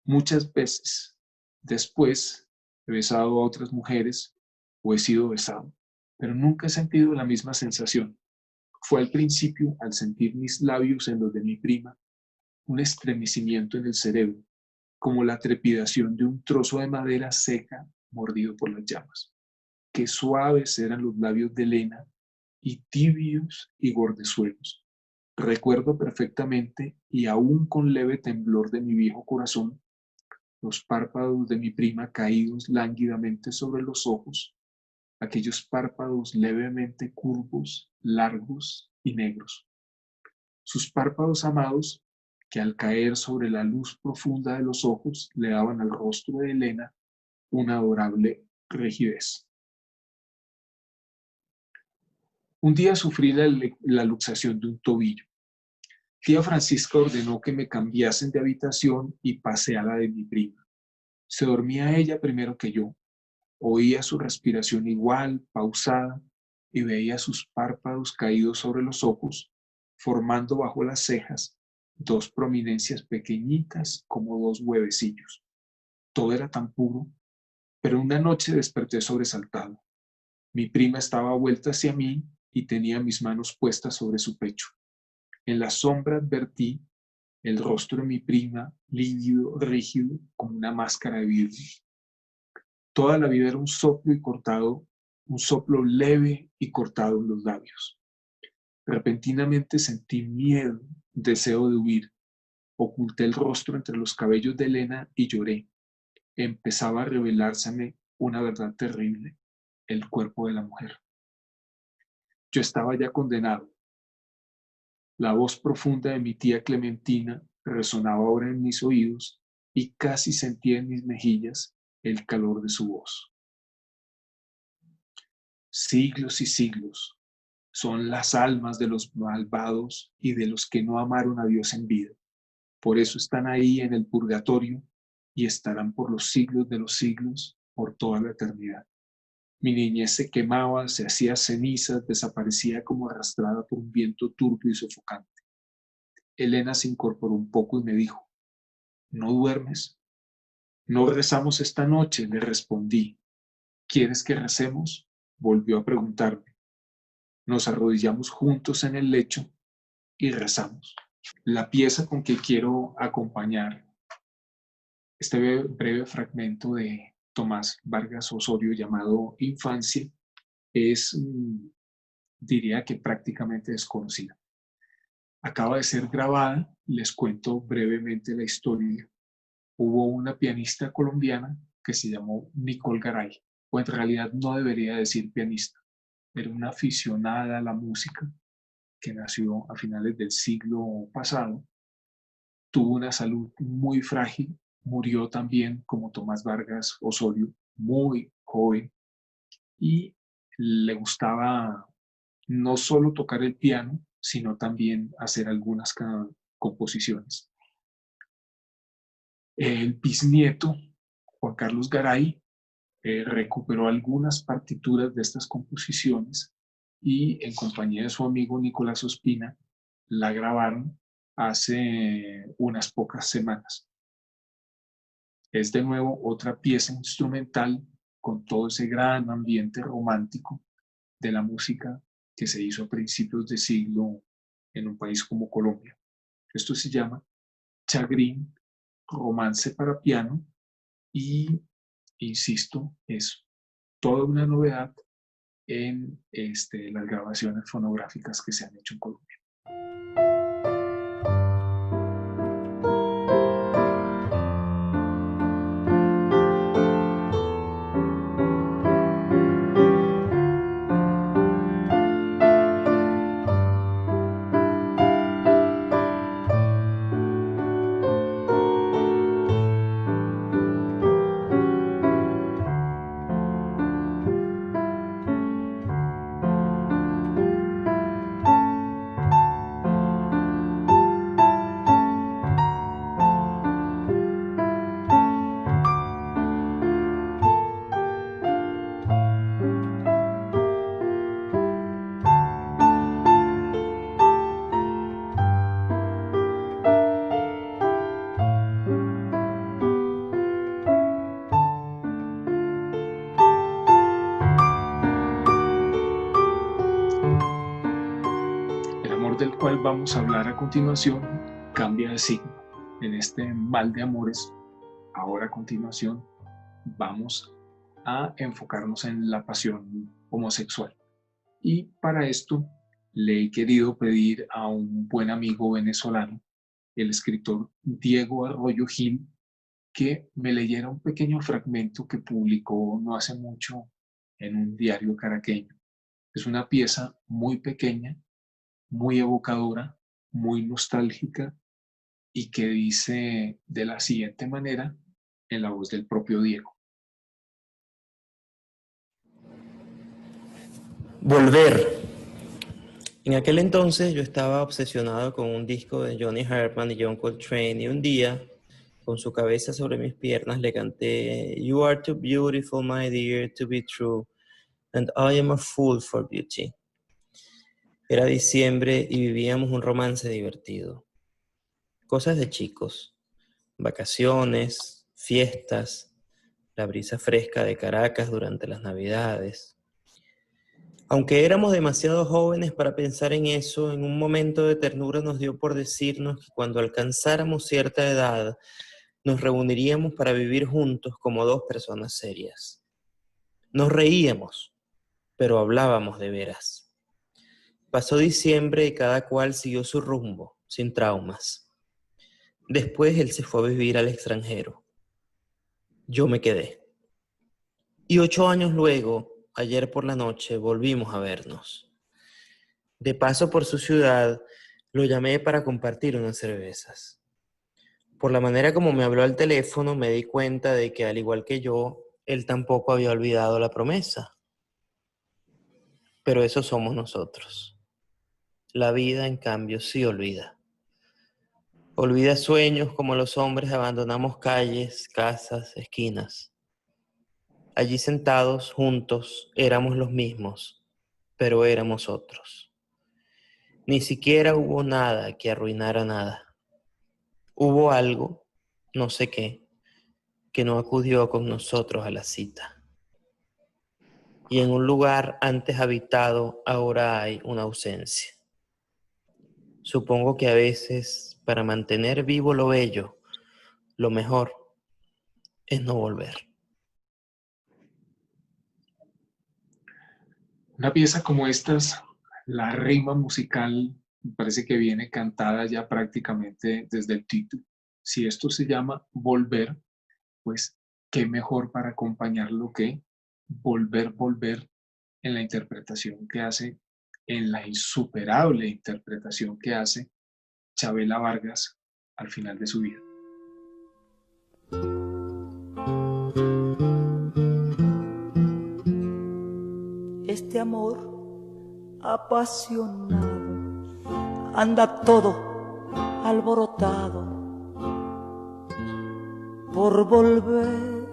muchas veces. Después he besado a otras mujeres o he sido besado, pero nunca he sentido la misma sensación. Fue al principio, al sentir mis labios en los de mi prima, un estremecimiento en el cerebro, como la trepidación de un trozo de madera seca mordido por las llamas. Qué suaves eran los labios de Elena y tibios y gordezuelos. Recuerdo perfectamente y aún con leve temblor de mi viejo corazón, los párpados de mi prima caídos lánguidamente sobre los ojos, aquellos párpados levemente curvos, largos y negros. Sus párpados amados, que al caer sobre la luz profunda de los ojos le daban al rostro de Elena una adorable rigidez. Un día sufrí la luxación de un tobillo. Tía Francisca ordenó que me cambiasen de habitación y pasé a la de mi prima. Se dormía ella primero que yo. Oía su respiración igual, pausada, y veía sus párpados caídos sobre los ojos, formando bajo las cejas dos prominencias pequeñitas como dos huevecillos. Todo era tan puro, pero una noche desperté sobresaltado. Mi prima estaba vuelta hacia mí y tenía mis manos puestas sobre su pecho. En la sombra advertí el rostro de mi prima, lívido, rígido, como una máscara de vidrio. Toda la vida era un soplo y cortado, un soplo leve y cortado en los labios. Repentinamente sentí miedo, deseo de huir. Oculté el rostro entre los cabellos de Elena y lloré. Empezaba a revelárseme una verdad terrible, el cuerpo de la mujer. Yo estaba ya condenado. La voz profunda de mi tía Clementina resonaba ahora en mis oídos y casi sentía en mis mejillas el calor de su voz. Siglos y siglos son las almas de los malvados y de los que no amaron a Dios en vida. Por eso están ahí en el purgatorio y estarán por los siglos de los siglos, por toda la eternidad. Mi niñez se quemaba, se hacía cenizas, desaparecía como arrastrada por un viento turbio y sofocante. Elena se incorporó un poco y me dijo, ¿no duermes? No rezamos esta noche, le respondí. ¿Quieres que recemos? Volvió a preguntarme. Nos arrodillamos juntos en el lecho y rezamos. La pieza con que quiero acompañar este breve fragmento de Tomás Vargas Osorio llamado Infancia es, diría que prácticamente desconocida. Acaba de ser grabada, les cuento brevemente la historia. Hubo una pianista colombiana que se llamó Nicole Garay, o en realidad no debería decir pianista, era una aficionada a la música que nació a finales del siglo pasado, tuvo una salud muy frágil, murió también como Tomás Vargas Osorio, muy joven, y le gustaba no solo tocar el piano, sino también hacer algunas composiciones. El bisnieto, Juan Carlos Garay, recuperó algunas partituras de estas composiciones y en compañía de su amigo Nicolás Ospina la grabaron hace unas pocas semanas. Es de nuevo otra pieza instrumental con todo ese gran ambiente romántico de la música que se hizo a principios de siglo en un país como Colombia. Esto se llama Chagrin, romance para piano y, insisto, es toda una novedad en las grabaciones fonográficas que se han hecho en Colombia. vamos a hablar a continuación cambia de signo. En este mal de amores, ahora a continuación vamos a enfocarnos en la pasión homosexual. Y para esto le he querido pedir a un buen amigo venezolano, el escritor Diego Arroyo Gil, que me leyera un pequeño fragmento que publicó no hace mucho en un diario caraqueño. Es una pieza muy pequeña, muy evocadora, muy nostálgica y que dice de la siguiente manera en la voz del propio Diego. Volver. En aquel entonces yo estaba obsesionado con un disco de Johnny Hartman y John Coltrane y un día, con su cabeza sobre mis piernas, le canté You are too beautiful, my dear, to be true, and I am a fool for beauty. Era diciembre y vivíamos un romance divertido. Cosas de chicos, vacaciones, fiestas, la brisa fresca de Caracas durante las Navidades. Aunque éramos demasiado jóvenes para pensar en eso, en un momento de ternura nos dio por decirnos que cuando alcanzáramos cierta edad, nos reuniríamos para vivir juntos como dos personas serias. Nos reíamos, pero hablábamos de veras. Pasó diciembre y cada cual siguió su rumbo, sin traumas. Después él se fue a vivir al extranjero. Yo me quedé. Y 8 años luego, ayer por la noche, volvimos a vernos. De paso por su ciudad, lo llamé para compartir unas cervezas. Por la manera como me habló al teléfono, me di cuenta de que, al igual que yo, él tampoco había olvidado la promesa. Pero eso somos nosotros. La vida, en cambio, sí olvida. Olvida sueños como los hombres abandonamos calles, casas, esquinas. Allí sentados, juntos, éramos los mismos, pero éramos otros. Ni siquiera hubo nada que arruinara nada. Hubo algo, no sé qué, que no acudió con nosotros a la cita. Y en un lugar antes habitado, ahora hay una ausencia. Supongo que a veces, para mantener vivo lo bello, lo mejor es no volver. Una pieza como estas, la rima musical me parece que viene cantada ya prácticamente desde el título. Si esto se llama Volver, pues qué mejor para acompañarlo que volver, volver en la interpretación que hace, en la insuperable interpretación que hace Chavela Vargas al final de su vida. Este amor apasionado anda todo alborotado por volver.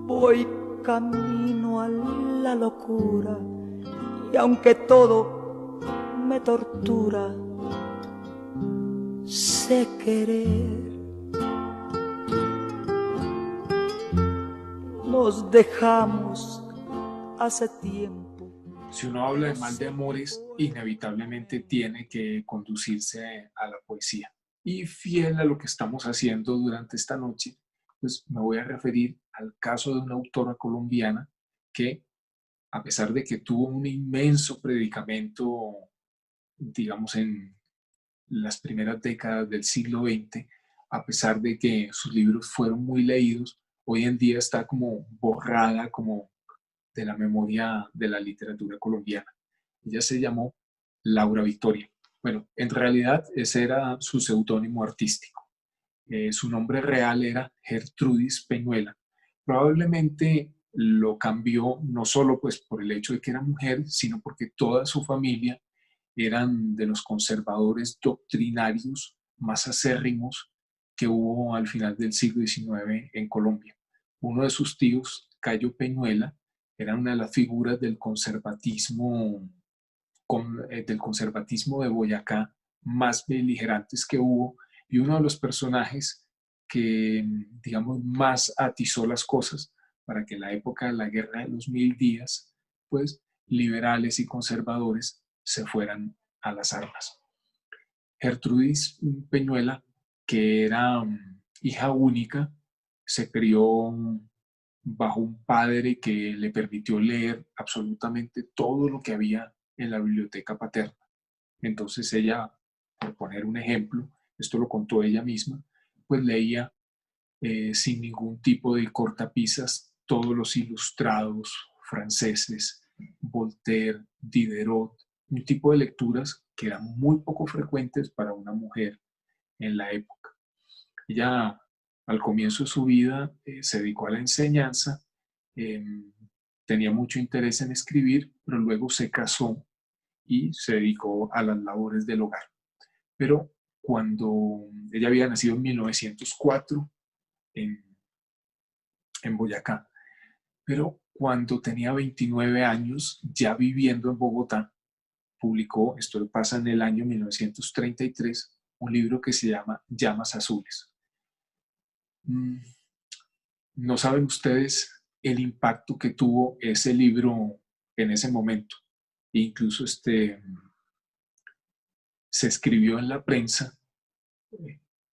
Voy camino a la locura y aunque todo me tortura, sé querer. Nos dejamos hace tiempo. Si uno habla de mal de amores, inevitablemente tiene que conducirse a la poesía. Y fiel a lo que estamos haciendo durante esta noche, pues me voy a referir al caso de una autora colombiana que, a pesar de que tuvo un inmenso predicamento, digamos, en las primeras décadas del siglo XX, a pesar de que sus libros fueron muy leídos, hoy en día está como borrada como de la memoria de la literatura colombiana. Ella se llamó Laura Victoria. Bueno, en realidad ese era su seudónimo artístico. Su nombre real era Gertrudis Peñuela. Probablemente lo cambió no solo pues por el hecho de que era mujer, sino porque toda su familia eran de los conservadores doctrinarios más acérrimos que hubo al final del siglo XIX en Colombia. Uno de sus tíos, Cayo Peñuela, era una de las figuras del conservatismo de Boyacá más beligerantes que hubo y uno de los personajes que, digamos, más atizó las cosas para que en la época de la Guerra de los 1000 días, pues liberales y conservadores se fueran a las armas. Gertrudis Peñuela, que era hija única, se crió bajo un padre que le permitió leer absolutamente todo lo que había en la biblioteca paterna. Entonces ella, por poner un ejemplo, esto lo contó ella misma, pues leía sin ningún tipo de cortapisas todos los ilustrados franceses, Voltaire, Diderot, un tipo de lecturas que eran muy poco frecuentes para una mujer en la época. Ella, al comienzo de su vida, se dedicó a la enseñanza, tenía mucho interés en escribir, pero luego se casó y se dedicó a las labores del hogar. Pero cuando ella había nacido en 1904 en Boyacá, pero cuando tenía 29 años, ya viviendo en Bogotá, publicó, esto pasa en el año 1933, un libro que se llama Llamas Azules. No saben ustedes el impacto que tuvo ese libro en ese momento. Incluso se escribió en la prensa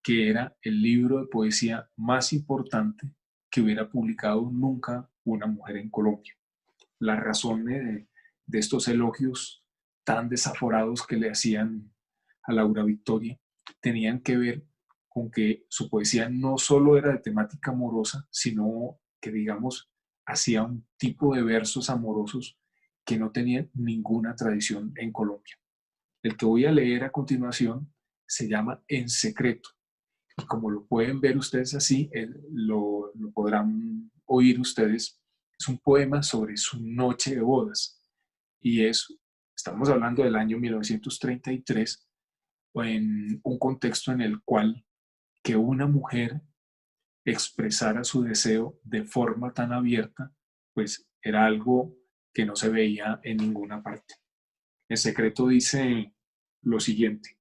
que era el libro de poesía más importante que hubiera publicado nunca una mujer en Colombia. La razón de estos elogios tan desaforados que le hacían a Laura Victoria tenían que ver con que su poesía no solo era de temática amorosa, sino que, digamos, hacía un tipo de versos amorosos que no tenían ninguna tradición en Colombia. El que voy a leer a continuación se llama En Secreto. Y como lo pueden ver ustedes así, lo podrán oír ustedes, es un poema sobre su noche de bodas. Y estamos hablando del año 1933, en un contexto en el cual que una mujer expresara su deseo de forma tan abierta, pues era algo que no se veía en ninguna parte. El Secreto dice lo siguiente: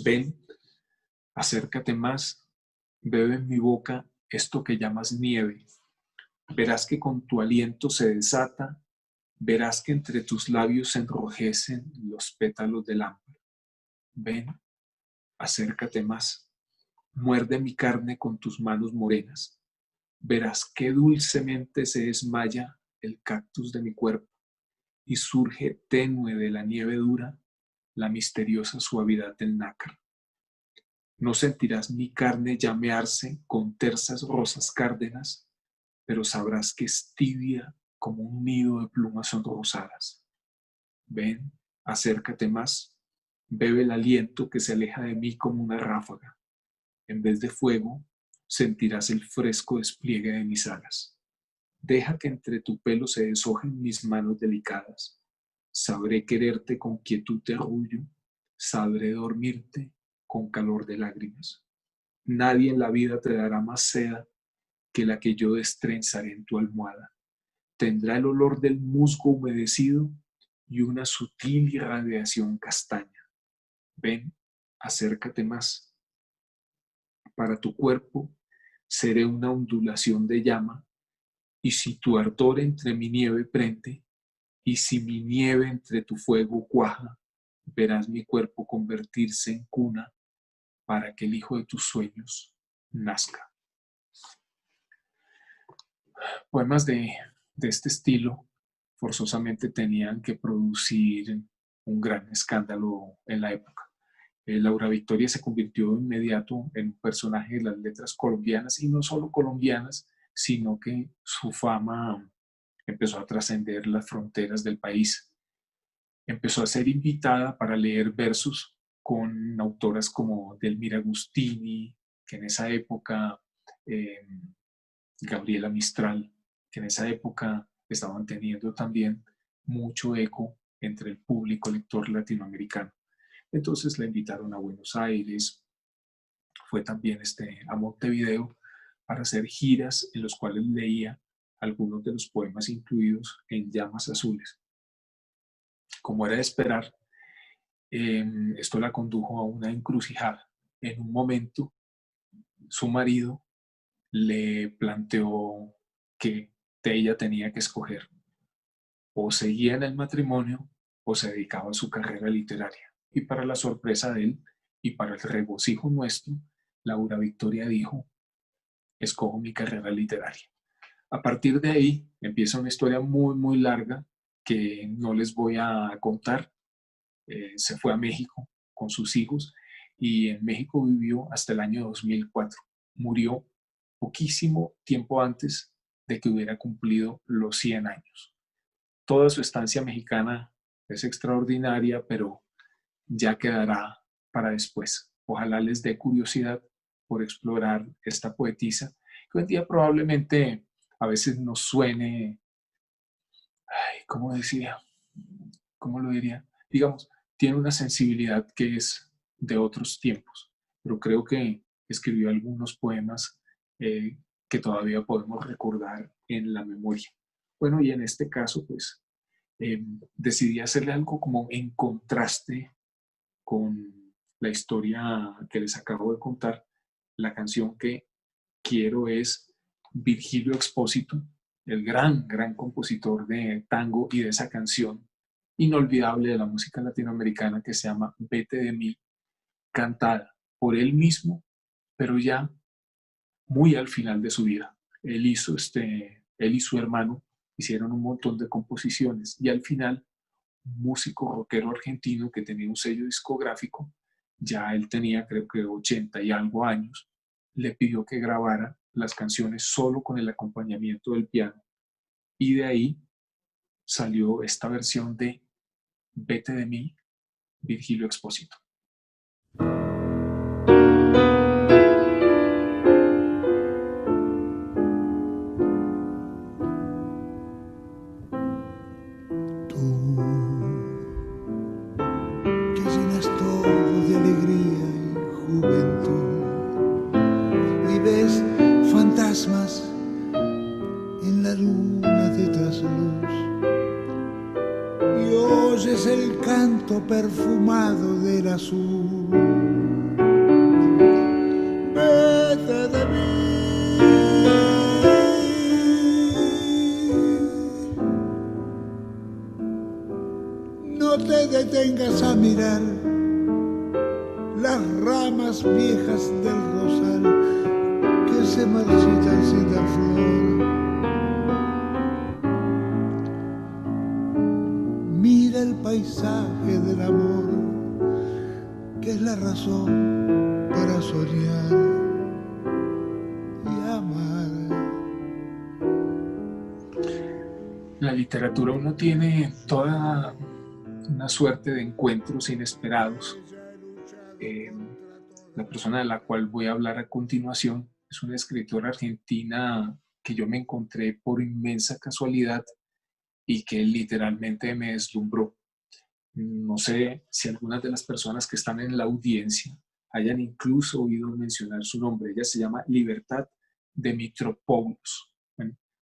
ven, acércate más, bebe en mi boca esto que llamas nieve. Verás que con tu aliento se desata, verás que entre tus labios se enrojecen los pétalos del ámbar. Ven, acércate más, muerde mi carne con tus manos morenas. Verás que dulcemente se desmaya el cactus de mi cuerpo y surge tenue de la nieve dura la misteriosa suavidad del nácar. No sentirás mi carne llamearse con tersas rosas cárdenas, pero sabrás que es tibia como un nido de plumas sonrosadas. Ven, acércate más, bebe el aliento que se aleja de mí como una ráfaga. En vez de fuego, sentirás el fresco despliegue de mis alas. Deja que entre tu pelo se deshojen mis manos delicadas. Sabré quererte con quietud de orgullo, sabré dormirte con calor de lágrimas. Nadie en la vida te dará más seda que la que yo destrenzaré en tu almohada. Tendrá el olor del musgo humedecido y una sutil irradiación castaña. Ven, acércate más. Para tu cuerpo seré una ondulación de llama, y si tu ardor entre mi nieve prende, y si mi nieve entre tu fuego cuaja, verás mi cuerpo convertirse en cuna para que el hijo de tus sueños nazca. Poemas de este estilo forzosamente tenían que producir un gran escándalo en la época. Laura Victoria se convirtió de inmediato en un personaje de las letras colombianas, y no solo colombianas, sino que su fama empezó a trascender las fronteras del país. Empezó a ser invitada para leer versos con autoras como Delmira Agustini, que en esa época, Gabriela Mistral, que en esa época estaban teniendo también mucho eco entre el público lector latinoamericano. Entonces la invitaron a Buenos Aires, fue también a Montevideo para hacer giras en los cuales leía algunos de los poemas incluidos en Llamas Azules. Como era de esperar, esto la condujo a una encrucijada. En un momento, su marido le planteó que ella tenía que escoger o seguía en el matrimonio o se dedicaba a su carrera literaria. Y para la sorpresa de él y para el regocijo nuestro, Laura Victoria dijo, escojo mi carrera literaria. A partir de ahí empieza una historia muy, muy larga que no les voy a contar. Se fue a México con sus hijos y en México vivió hasta el año 2004. Murió poquísimo tiempo antes de que hubiera cumplido los 100 años. Toda su estancia mexicana es extraordinaria, pero ya quedará para después. Ojalá les dé curiosidad por explorar esta poetisa, que hoy en día probablemente a veces nos suene, ¿cómo decía? ¿Cómo lo diría? Digamos, tiene una sensibilidad que es de otros tiempos, pero creo que escribió algunos poemas que todavía podemos recordar en la memoria. Bueno, y en este caso, pues, decidí hacerle algo como en contraste con la historia que les acabo de contar. La canción que quiero es Virgilio Expósito, el gran compositor de tango y de esa canción inolvidable de la música latinoamericana que se llama Vete de mí, cantada por él mismo, pero ya muy al final de su vida. Él y su hermano hicieron un montón de composiciones y al final un músico rockero argentino que tenía un sello discográfico, ya él tenía creo que 80 y algo años, le pidió que grabara las canciones solo con el acompañamiento del piano y de ahí salió esta versión de Vete de mí, Virgilio Expósito. En la luna de trasluz y oyes el canto perfumado del azul. Vete de mí, no te detengas a mirar las ramas viejas del rosal que se marchitan sin dar flor. Mira el paisaje del amor, que es la razón para soñar y amar. La literatura uno tiene toda una suerte de encuentros inesperados. La persona de la cual voy a hablar a continuación es una escritora argentina que yo me encontré por inmensa casualidad y que literalmente me deslumbró. No sé si algunas de las personas que están en la audiencia hayan incluso oído mencionar su nombre. Ella se llama Libertad de Mitropoulos,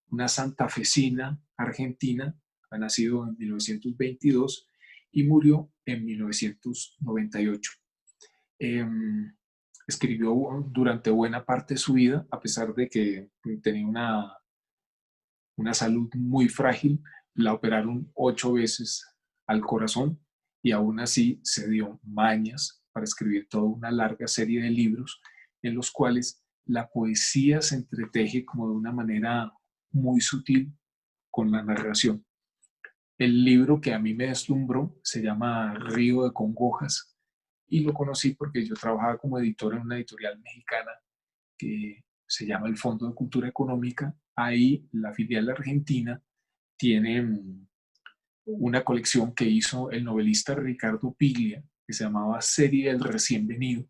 una santafesina argentina, ha nacido en 1922 y murió en 1998. Escribió durante buena parte de su vida, a pesar de que tenía una salud muy frágil. La operaron 8 veces al corazón y aún así se dio mañas para escribir toda una larga serie de libros en los cuales la poesía se entreteje como de una manera muy sutil con la narración. El libro que a mí me deslumbró se llama Río de Congojas y lo conocí porque yo trabajaba como editor en una editorial mexicana que se llama el Fondo de Cultura Económica. Ahí la filial argentina tiene una colección que hizo el novelista Ricardo Piglia, que se llamaba Serie del Recién Venido,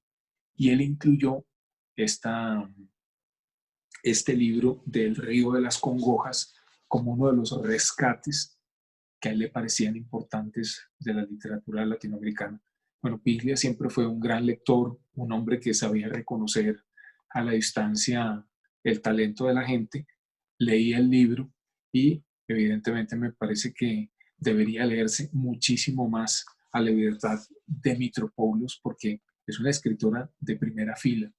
y él incluyó este libro del Río de las Congojas como uno de los rescates que a él le parecían importantes de la literatura latinoamericana. Bueno, Piglia siempre fue un gran lector, un hombre que sabía reconocer a la distancia el talento de la gente. Leía el libro y evidentemente me parece que debería leerse muchísimo más a la Libertad de Mitropoulos porque es una escritora de primera fila.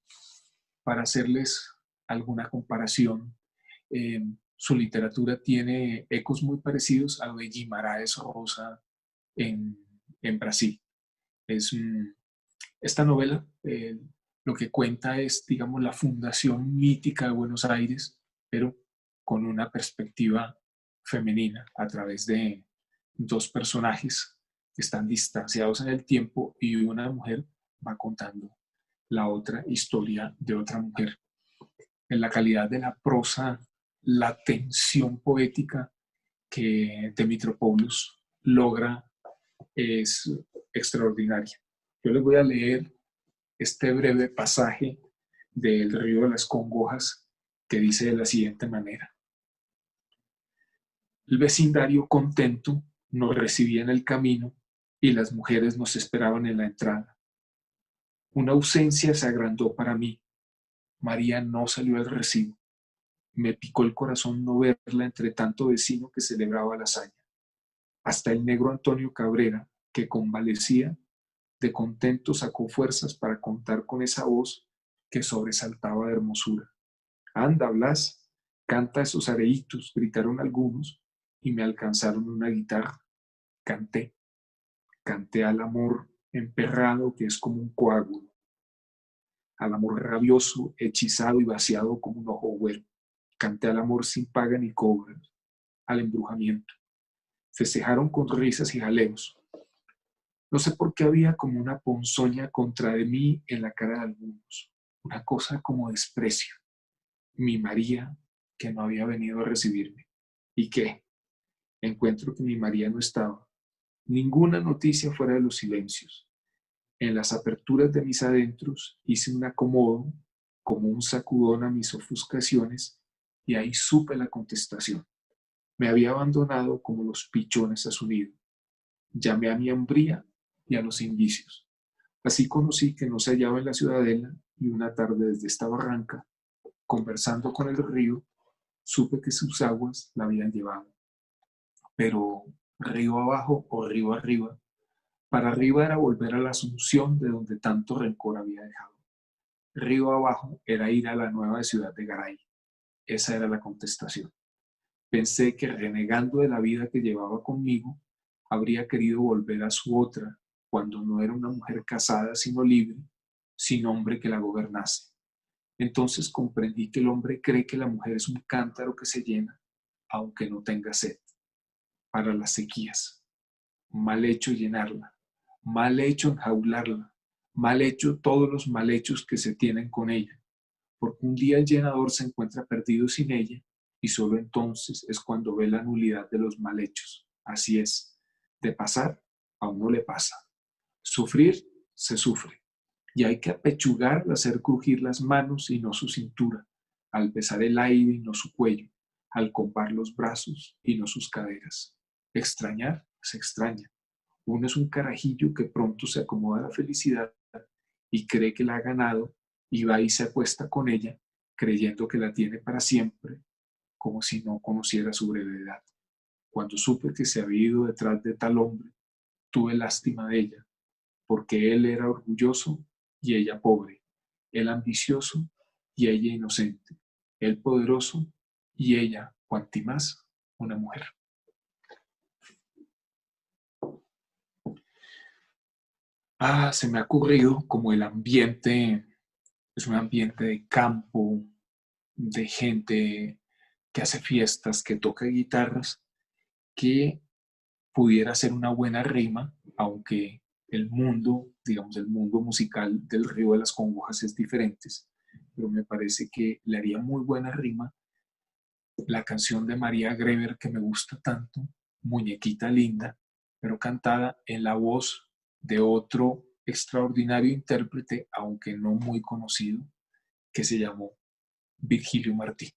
Para hacerles alguna comparación, Su literatura tiene ecos muy parecidos a lo de Guimarães Rosa en Brasil. Es, esta novela lo que cuenta es, digamos, la fundación mítica de Buenos Aires, pero con una perspectiva femenina a través de dos personajes que están distanciados en el tiempo y una mujer va contando la otra historia de otra mujer. En la calidad de la prosa, la tensión poética que Dimitropoulos logra es extraordinaria. Yo les voy a leer este breve pasaje del Río de las Congojas que dice de la siguiente manera. El vecindario contento nos recibía en el camino y las mujeres nos esperaban en la entrada. Una ausencia se agrandó para mí. María no salió al recibo. Me picó el corazón no verla entre tanto vecino que celebraba la hazaña. Hasta el negro Antonio Cabrera, que convalecía, de contento sacó fuerzas para contar con esa voz que sobresaltaba de hermosura. Anda, Blas, canta esos areitos, gritaron algunos, y me alcanzaron una guitarra. Canté al amor emperrado que es como un coágulo, al amor rabioso, hechizado y vaciado como un ojo güero. Canté al amor sin paga ni cobra, al embrujamiento. Festejaron con risas y jaleos. No sé por qué había como una ponzoña contra de mí en la cara de algunos, una cosa como desprecio. Mi María, que no había venido a recibirme. ¿Y qué? Encuentro que mi María no estaba. Ninguna noticia fuera de los silencios. En las aperturas de mis adentros hice un acomodo, como un sacudón a mis ofuscaciones, y ahí supe la contestación. Me había abandonado como los pichones a su nido. Llamé a mi hambría y a los indicios. Así conocí que no se hallaba en la ciudadela y una tarde desde esta barranca, conversando con el río, supe que sus aguas la habían llevado. Pero río abajo o río arriba, para arriba era volver a la Asunción de donde tanto rencor había dejado. Río abajo era ir a la nueva ciudad de Garay. Esa era la contestación. Pensé que renegando de la vida que llevaba conmigo, habría querido volver a su otra, cuando no era una mujer casada sino libre, sin hombre que la gobernase. Entonces comprendí que el hombre cree que la mujer es un cántaro que se llena, aunque no tenga sed. Para las sequías. Mal hecho llenarla, mal hecho enjaularla, mal hecho todos los mal hechos que se tienen con ella, porque un día el llenador se encuentra perdido sin ella y solo entonces es cuando ve la nulidad de los mal hechos. Así es, de pasar a uno le pasa. Sufrir se sufre y hay que apechugar al hacer crujir las manos y no su cintura, al besar el aire y no su cuello, al compar los brazos y no sus caderas. Extrañar se extraña. Uno es un carajillo que pronto se acomoda a la felicidad y cree que la ha ganado y va y se acuesta con ella, creyendo que la tiene para siempre, como si no conociera su brevedad. Cuando supe que se había ido detrás de tal hombre, tuve lástima de ella, porque él era orgulloso y ella pobre, él ambicioso y ella inocente, él poderoso y ella, cuanti más, una mujer. Se me ha ocurrido como el ambiente, es un ambiente de campo, de gente que hace fiestas, que toca guitarras, que pudiera ser una buena rima, aunque el mundo, digamos, el mundo musical del Río de las Congojas es diferente, pero me parece que le haría muy buena rima la canción de María Greber que me gusta tanto, Muñequita Linda, pero cantada en la voz de otro extraordinario intérprete, aunque no muy conocido, que se llamó Virgilio Martí.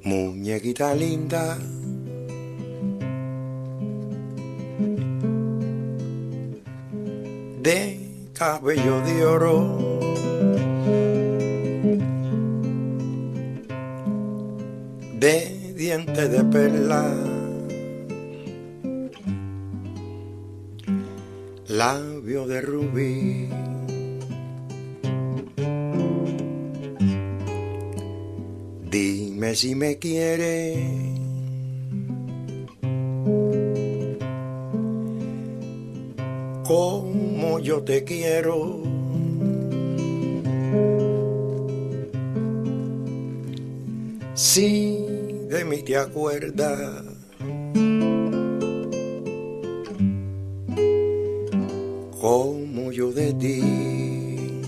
Muñequita linda, de cabello de oro, de diente de perla, labio de rubí, dime si me quieres, como yo te quiero. Si de mí te acuerdas, como yo de ti.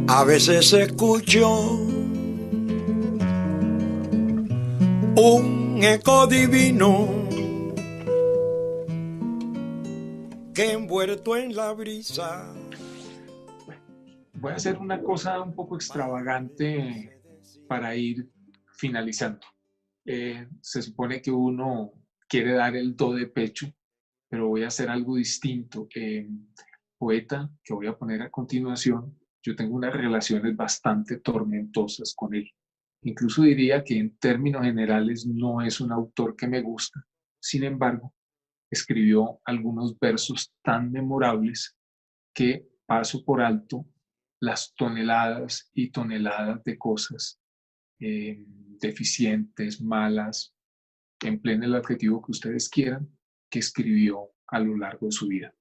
A veces escucho un eco divino que envuelto en la brisa. Voy a hacer una cosa un poco extravagante para ir finalizando. Se supone que uno quiere dar el do de pecho, pero voy a hacer algo distinto. Poeta que voy a poner a continuación, yo tengo unas relaciones bastante tormentosas con él. Incluso diría que en términos generales no es un autor que me gusta. Sin embargo, escribió algunos versos tan memorables que paso por alto las toneladas y toneladas de cosas deficientes, malas, empleen el adjetivo que ustedes quieran, que escribió a lo largo de su vida.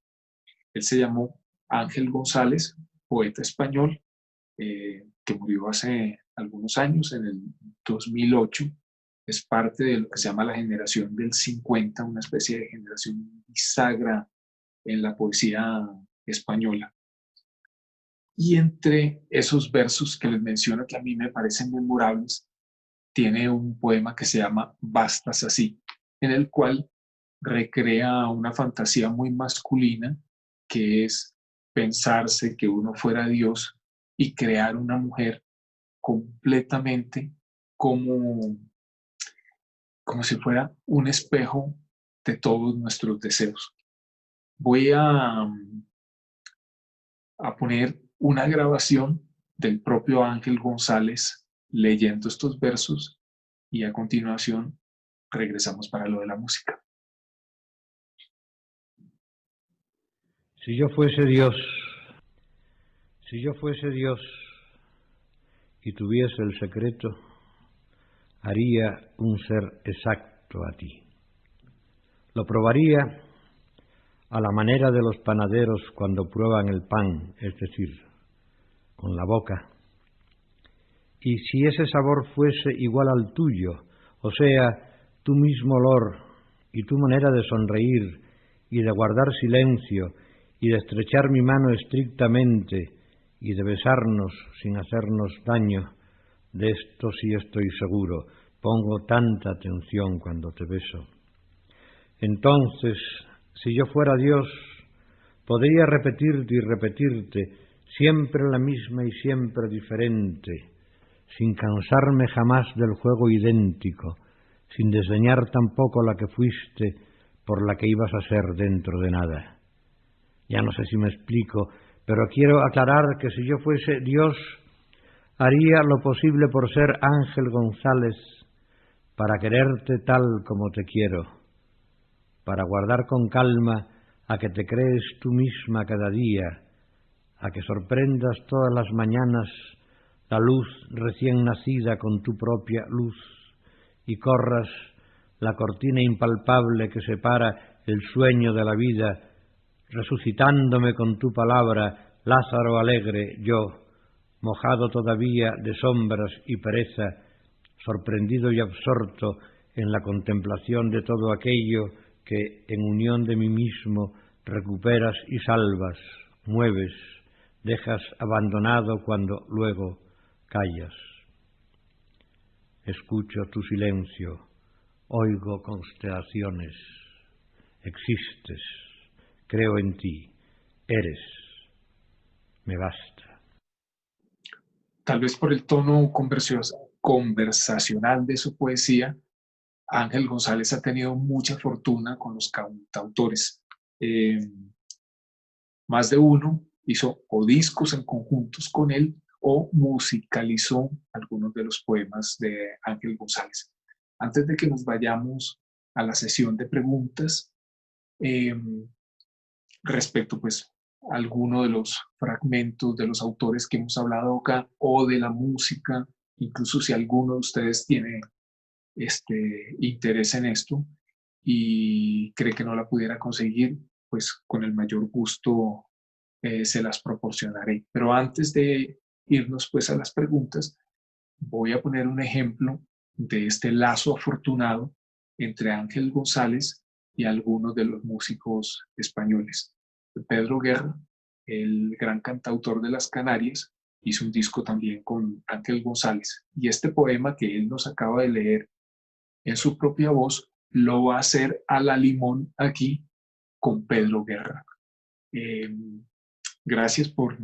Él se llamó Ángel González, poeta español, que murió hace algunos años, en el 2008. Es parte de lo que se llama la generación del 50, una especie de generación bisagra en la poesía española. Y entre esos versos que les menciono, que a mí me parecen memorables, tiene un poema que se llama Bastas así, en el cual recrea una fantasía muy masculina, que es pensarse que uno fuera Dios y crear una mujer completamente como si fuera un espejo de todos nuestros deseos. Voy a poner una grabación del propio Ángel González leyendo estos versos y a continuación regresamos para lo de la música. Si yo fuese Dios y tuviese el secreto, haría un ser exacto a ti. Lo probaría a la manera de los panaderos cuando prueban el pan, es decir, con la boca. Y si ese sabor fuese igual al tuyo, o sea, tu mismo olor y tu manera de sonreír y de guardar silencio y de estrechar mi mano estrictamente y de besarnos sin hacernos daño, de esto sí estoy seguro, pongo tanta atención cuando te beso. Entonces, si yo fuera Dios, podría repetirte y repetirte, siempre la misma y siempre diferente, sin cansarme jamás del juego idéntico, sin desdeñar tampoco la que fuiste por la que ibas a ser dentro de nada. Ya no sé si me explico, pero quiero aclarar que si yo fuese Dios, haría lo posible por ser Ángel González, para quererte tal como te quiero, para guardar con calma a que te crees tú misma cada día, a que sorprendas todas las mañanas la luz recién nacida con tu propia luz y corras la cortina impalpable que separa el sueño de la vida, resucitándome con tu palabra, Lázaro alegre, yo, mojado todavía de sombras y pereza, sorprendido y absorto en la contemplación de todo aquello que, en unión de mí mismo, recuperas y salvas, mueves, dejas abandonado cuando luego callas. Escucho tu silencio, oigo constelaciones, existes, creo en ti, eres, me basta. Tal vez por el tono conversacional de su poesía, Ángel González ha tenido mucha fortuna con los cantautores. Más de uno hizo o discos en conjuntos con él o musicalizó algunos de los poemas de Ángel González. Antes de que nos vayamos a la sesión de preguntas, respecto pues a alguno de los fragmentos de los autores que hemos hablado acá o de la música, incluso si alguno de ustedes tiene interés en esto y cree que no la pudiera conseguir, pues con el mayor gusto se las proporcionaré. Pero antes de irnos pues a las preguntas, voy a poner un ejemplo de este lazo afortunado entre Ángel González y algunos de los músicos españoles. Pedro Guerra, el gran cantautor de las Canarias, hizo un disco también con Ángel González. Y este poema que él nos acaba de leer en su propia voz, lo va a hacer a la limón aquí con Pedro Guerra. Gracias por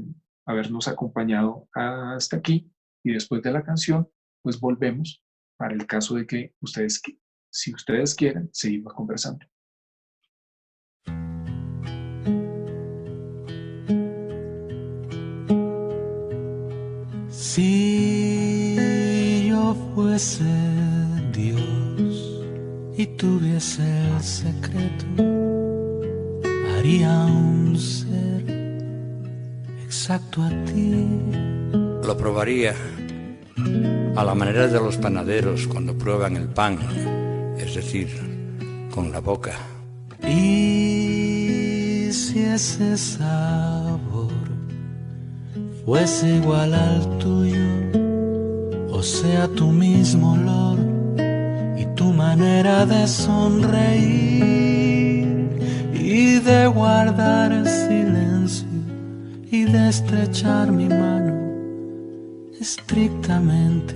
habernos acompañado hasta aquí y después de la canción, pues volvemos para el caso de que ustedes, si ustedes quieren, seguimos conversando. Si yo fuese Dios y tuviese el secreto, haría un ser exacto a ti. Lo probaría a la manera de los panaderos cuando prueban el pan, es decir, con la boca. Y si ese sabor fuese igual al tuyo, o sea tu mismo olor y tu manera de sonreír y de guardar silencio y de estrechar mi mano estrictamente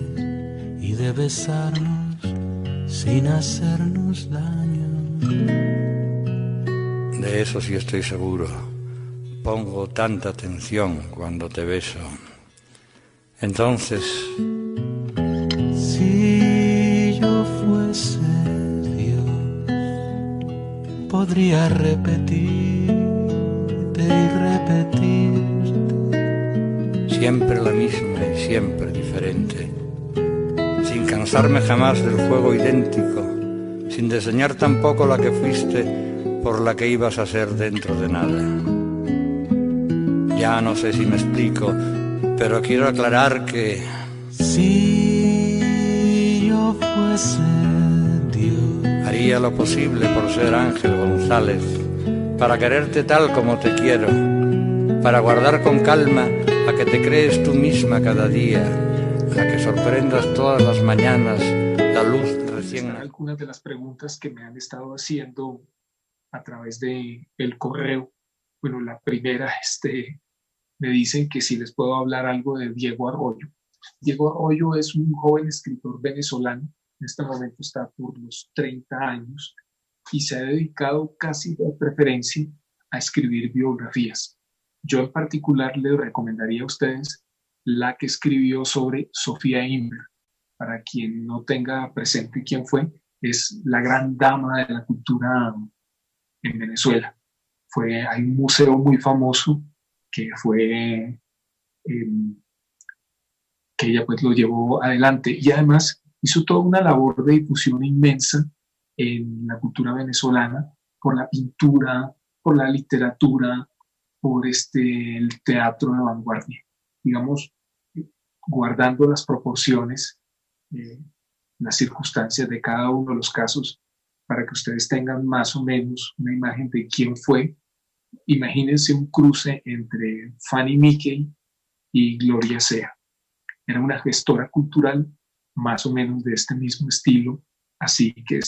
y de besarnos sin hacernos daño. De eso sí estoy seguro. Pongo tanta atención cuando te beso. Entonces, si yo fuese Dios, podría repetirte y repetirte. Siempre la misma y siempre diferente. Sin cansarme jamás del fuego idéntico. Sin diseñar tampoco la que fuiste por la que ibas a ser dentro de nada. Ya no sé si me explico, pero quiero aclarar que si yo fuese Dios, haría lo posible por ser Ángel González, para quererte tal como te quiero, para guardar con calma a que te crees tú misma cada día, a que sorprendas todas las mañanas la luz recién. Algunas de las preguntas que me han estado haciendo a través de el correo. Bueno, la primera, me dicen que si les puedo hablar algo de Diego Arroyo. Diego Arroyo es un joven escritor venezolano, en este momento está por los 30 años y se ha dedicado casi de preferencia a escribir biografías. Yo en particular les recomendaría a ustedes la que escribió sobre Sofía Inver. Para quien no tenga presente quién fue, es la gran dama de la cultura en Venezuela. Hay un museo muy famoso que fue que ella pues lo llevó adelante y además hizo toda una labor de difusión inmensa en la cultura venezolana por la pintura, por la literatura, por el teatro de vanguardia, digamos, guardando las proporciones, las circunstancias de cada uno de los casos para que ustedes tengan más o menos una imagen de quién fue. Imagínense un cruce entre Fanny Mickey y Gloria Sea. Era una gestora cultural más o menos de este mismo estilo, así que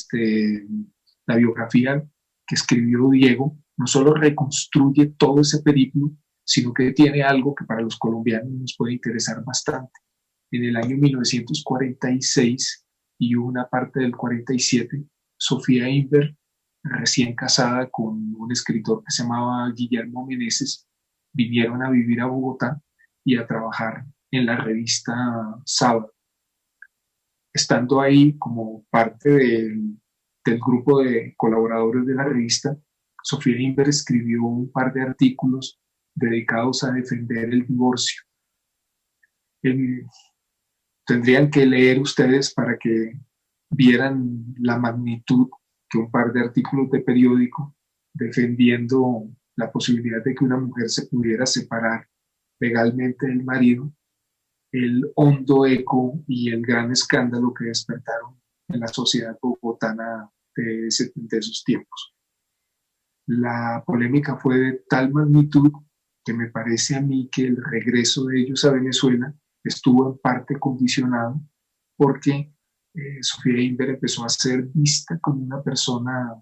la biografía que escribió Diego no solo reconstruye todo ese periplo, sino que tiene algo que para los colombianos nos puede interesar bastante. En el año 1946 y una parte del 47, Sofía Inver, recién casada con un escritor que se llamaba Guillermo Meneses, vinieron a vivir a Bogotá y a trabajar en la revista Sábado. Estando ahí como parte del grupo de colaboradores de la revista, Sofía Inver escribió un par de artículos dedicados a defender el divorcio. Tendrían que leer ustedes para que vieran la magnitud que un par de artículos de periódico defendiendo la posibilidad de que una mujer se pudiera separar legalmente del marido, el hondo eco y el gran escándalo que despertaron en la sociedad bogotana de esos tiempos. La polémica fue de tal magnitud que me parece a mí que el regreso de ellos a Venezuela estuvo en parte condicionado porque Sofía Inver empezó a ser vista como una persona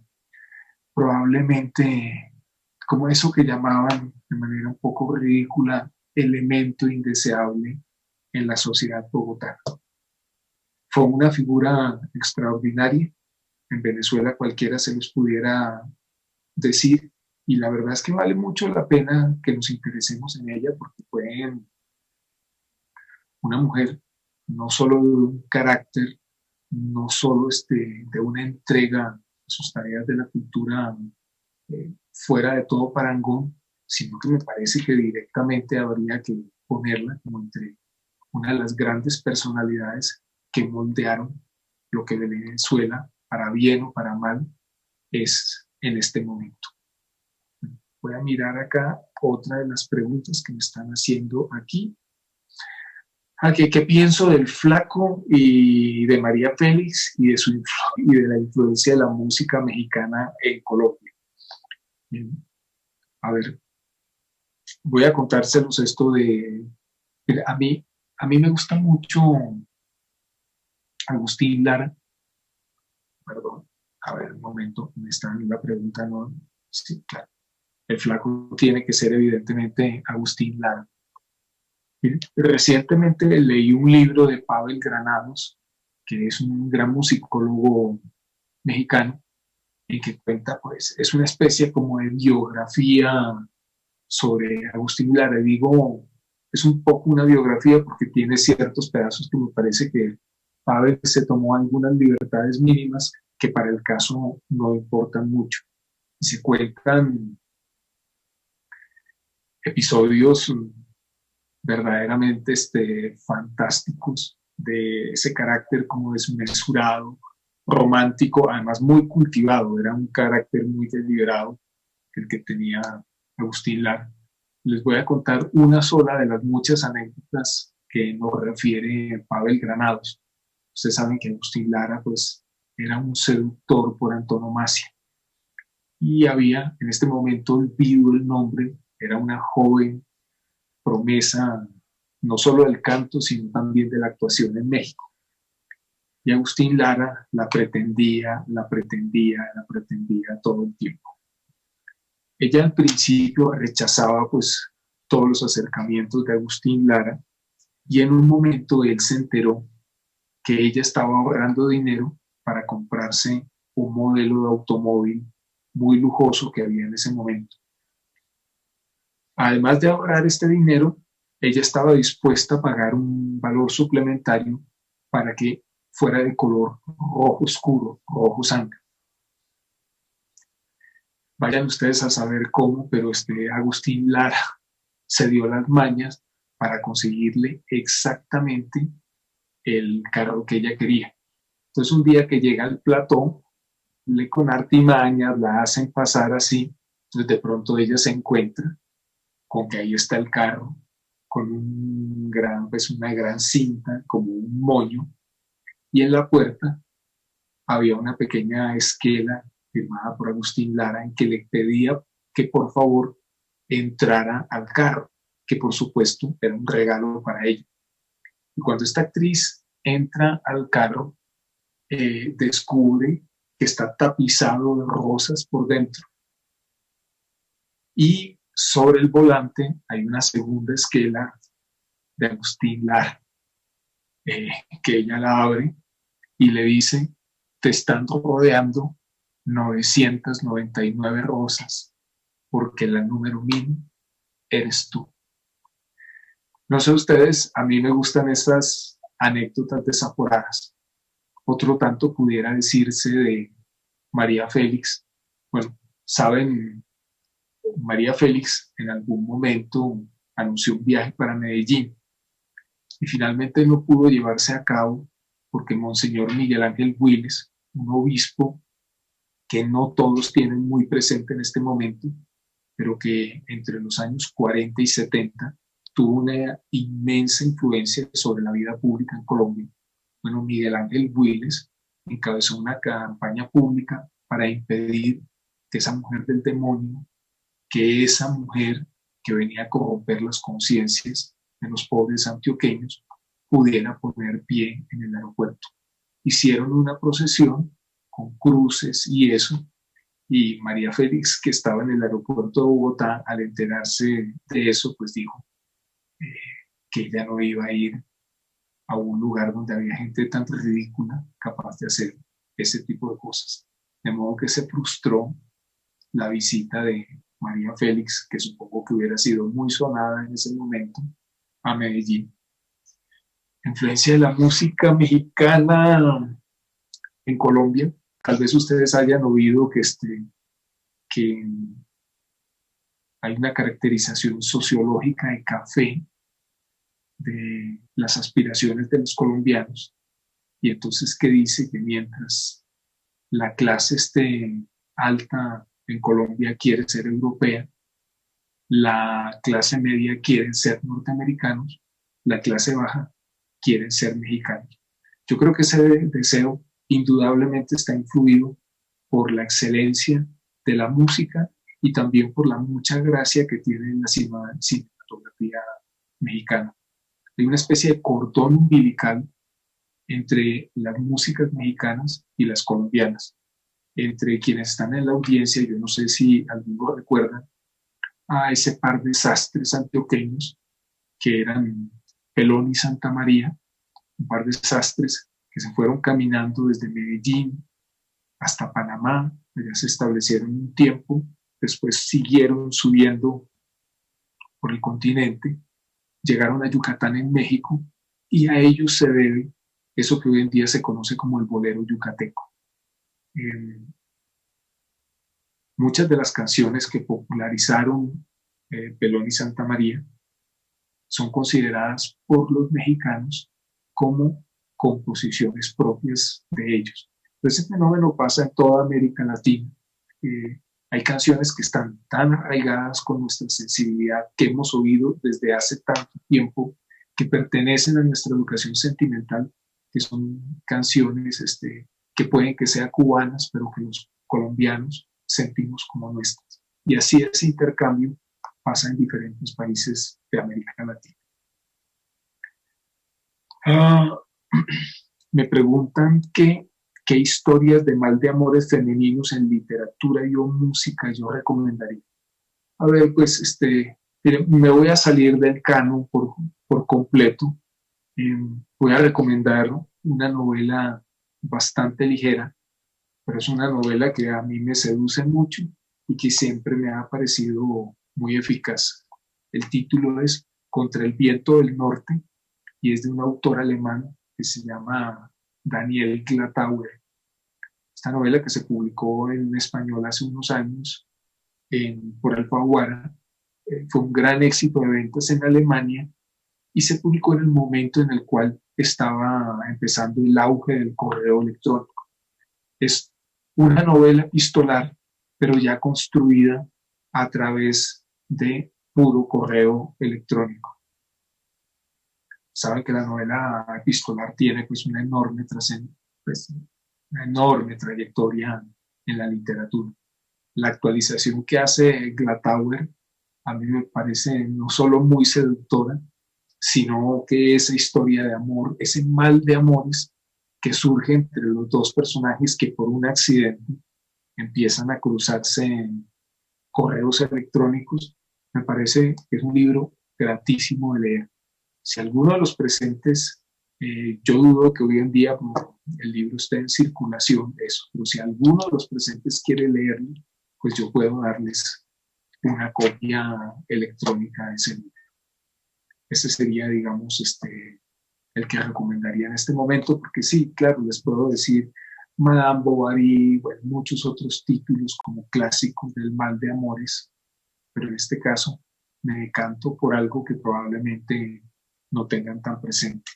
probablemente como eso que llamaban de manera un poco ridícula elemento indeseable en la sociedad bogotana. Fue una figura extraordinaria. En Venezuela cualquiera se los pudiera decir, y la verdad es que vale mucho la pena que nos interesemos en ella porque fue una mujer no solo de un carácter, no solo de una entrega a sus tareas de la cultura fuera de todo parangón, sino que me parece que directamente habría que ponerla como entre una de las grandes personalidades que moldearon lo que Venezuela, para bien o para mal, es en este momento. Voy a mirar acá otra de las preguntas que me están haciendo aquí. ¿Qué pienso del Flaco y de María Félix y de la influencia de la música mexicana en Colombia? A ver, voy a contárselos esto de... A mí me gusta mucho Agustín Lara. Perdón, a ver, un momento, me está en la pregunta, ¿no? Sí, claro. El Flaco tiene que ser evidentemente Agustín Lara. Recientemente leí un libro de Pavel Granados, que es un gran musicólogo mexicano, en que cuenta, pues, es una especie como de biografía sobre Agustín Lara. Digo, es un poco una biografía porque tiene ciertos pedazos que me parece que Pavel se tomó algunas libertades mínimas que para el caso no importan mucho. Y se cuentan episodios verdaderamente fantásticos de ese carácter como desmesurado, romántico, además muy cultivado. Era un carácter muy deliberado el que tenía Agustín Lara. Les voy a contar una sola de las muchas anécdotas que nos refiere Pavel Granados. Ustedes saben que Agustín Lara pues, era un seductor por antonomasia. Y había, en este momento olvido el nombre, era una joven promesa no solo del canto, sino también de la actuación en México. Y Agustín Lara la pretendía todo el tiempo. Ella al principio rechazaba pues todos los acercamientos de Agustín Lara y en un momento él se enteró que ella estaba ahorrando dinero para comprarse un modelo de automóvil muy lujoso que había en ese momento. Además de ahorrar este dinero, ella estaba dispuesta a pagar un valor suplementario para que fuera de color rojo oscuro, rojo sangre. Vayan ustedes a saber cómo, pero Agustín Lara se dio las mañas para conseguirle exactamente el carro que ella quería. Entonces un día que llega al plató, con artimañas la hacen pasar así, entonces de pronto ella se encuentra con que ahí está el carro, con una gran cinta, como un moño, y en la puerta había una pequeña esquela firmada por Agustín Lara en que le pedía que por favor entrara al carro, que por supuesto era un regalo para ella. Y cuando esta actriz entra al carro, descubre que está tapizado de rosas por dentro. Y sobre el volante hay una segunda esquela de Agustín Lara, que ella la abre y le dice: te están rodeando 999 rosas, porque la número 1000 eres tú. No sé ustedes, a mí me gustan esas anécdotas desaforadas. Otro tanto pudiera decirse de María Félix. Bueno, saben María Félix en algún momento anunció un viaje para Medellín y finalmente no pudo llevarse a cabo porque Monseñor Miguel Ángel Willes, un obispo que no todos tienen muy presente en este momento, pero que entre los años 40 y 70 tuvo una inmensa influencia sobre la vida pública en Colombia. Bueno, Miguel Ángel Willes encabezó una campaña pública para impedir que esa mujer del demonio, que esa mujer que venía a corromper las conciencias de los pobres antioqueños, pudiera poner pie en el aeropuerto. Hicieron una procesión con cruces y eso, y María Félix, que estaba en el aeropuerto de Bogotá, al enterarse de eso, pues dijo que ella no iba a ir a un lugar donde había gente tan ridícula capaz de hacer ese tipo de cosas. De modo que se frustró la visita de María Félix, que supongo que hubiera sido muy sonada en ese momento, a Medellín. Influencia de la música mexicana en Colombia. Tal vez ustedes hayan oído que hay una caracterización sociológica de Café de las aspiraciones de los colombianos, y entonces que dice que mientras la clase alta en Colombia quiere ser europea, la clase media quiere ser norteamericanos, la clase baja quieren ser mexicanos. Yo creo que ese deseo indudablemente está influido por la excelencia de la música y también por la mucha gracia que tiene la cinematografía mexicana. Hay una especie de cordón umbilical entre las músicas mexicanas y las colombianas. Entre quienes están en la audiencia, yo no sé si algunos recuerdan a ese par de sastres antioqueños que eran Pelón y Santa María, un par de sastres que se fueron caminando desde Medellín hasta Panamá, allá se establecieron un tiempo, después siguieron subiendo por el continente, llegaron a Yucatán en México, y a ellos se debe eso que hoy en día se conoce como el bolero yucateco. Muchas de las canciones que popularizaron Pelón y Santa María son consideradas por los mexicanos como composiciones propias de ellos. Ese fenómeno pasa en toda América Latina. Hay canciones que están tan arraigadas con nuestra sensibilidad, que hemos oído desde hace tanto tiempo, que pertenecen a nuestra educación sentimental, que son canciones que pueden que sean cubanas, pero que los colombianos sentimos como nuestras. Y así ese intercambio pasa en diferentes países de América Latina. Me preguntan qué historias de mal de amores femeninos en literatura y o música yo recomendaría. A ver, pues me voy a salir del canon por completo. Voy a recomendar una novela bastante ligera, pero es una novela que a mí me seduce mucho y que siempre me ha parecido muy eficaz. El título es Contra el viento del norte y es de un autor alemán que se llama Daniel Glatauer. Esta novela, que se publicó en español hace unos años por Alfaguara, fue un gran éxito de ventas en Alemania y se publicó en el momento en el cual estaba empezando el auge del correo electrónico. Es una novela epistolar, pero ya construida a través de puro correo electrónico. Saben que la novela epistolar tiene pues una enorme trayectoria en la literatura. La actualización que hace Glatauer a mí me parece no solo muy seductora, sino que esa historia de amor, ese mal de amores que surge entre los dos personajes que por un accidente empiezan a cruzarse en correos electrónicos, me parece que es un libro gratísimo de leer. Si alguno de los presentes, yo dudo que hoy en día el libro esté en circulación, pero si alguno de los presentes quiere leerlo, pues yo puedo darles una copia electrónica de ese libro. Ese sería, digamos, el que recomendaría en este momento, porque sí, claro, les puedo decir Madame Bovary, bueno, muchos otros títulos como clásicos del mal de amores, pero en este caso me decanto por algo que probablemente no tengan tan presente.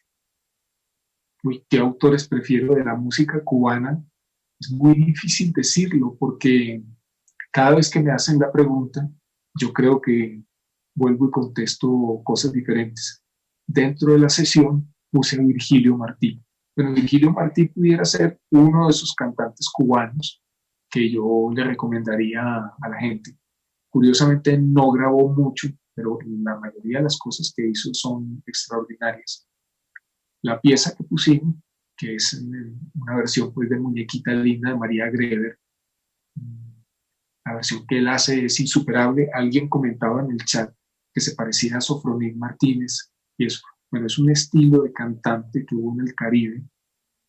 Uy, ¿qué autores prefiero de la música cubana? Es muy difícil decirlo porque cada vez que me hacen la pregunta, yo creo que vuelvo y contesto cosas diferentes. Dentro de la sesión puse a Virgilio Martí. Bueno, Virgilio Martí pudiera ser uno de esos cantantes cubanos que yo le recomendaría a la gente. Curiosamente no grabó mucho, pero la mayoría de las cosas que hizo son extraordinarias. La pieza que pusimos, que es una versión pues, de Muñequita Linda de María Greber, la versión que él hace es insuperable. Alguien comentaba en el chat que se parecía a Sofronín Martínez, y eso, bueno, es un estilo de cantante que hubo en el Caribe,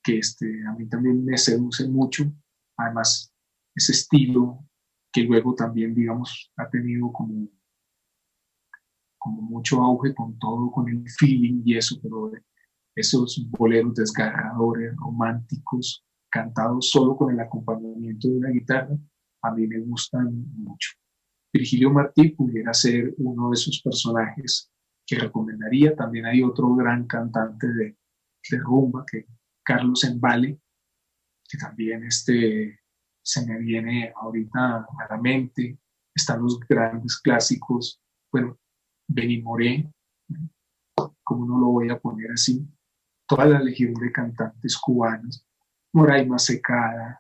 que a mí también me seduce mucho. Además, ese estilo que luego también, digamos, ha tenido como mucho auge con todo, con el feeling y eso, pero esos boleros desgarradores, románticos, cantados solo con el acompañamiento de una guitarra, a mí me gustan mucho. Virgilio Martí pudiera ser uno de esos personajes que recomendaría. También hay otro gran cantante de rumba, que Carlos Embale, que también se me viene ahorita a la mente. Están los grandes clásicos. Bueno, Benny Moré, ¿cómo no lo voy a poner así? Toda la legión de cantantes cubanos, Moraima Secada.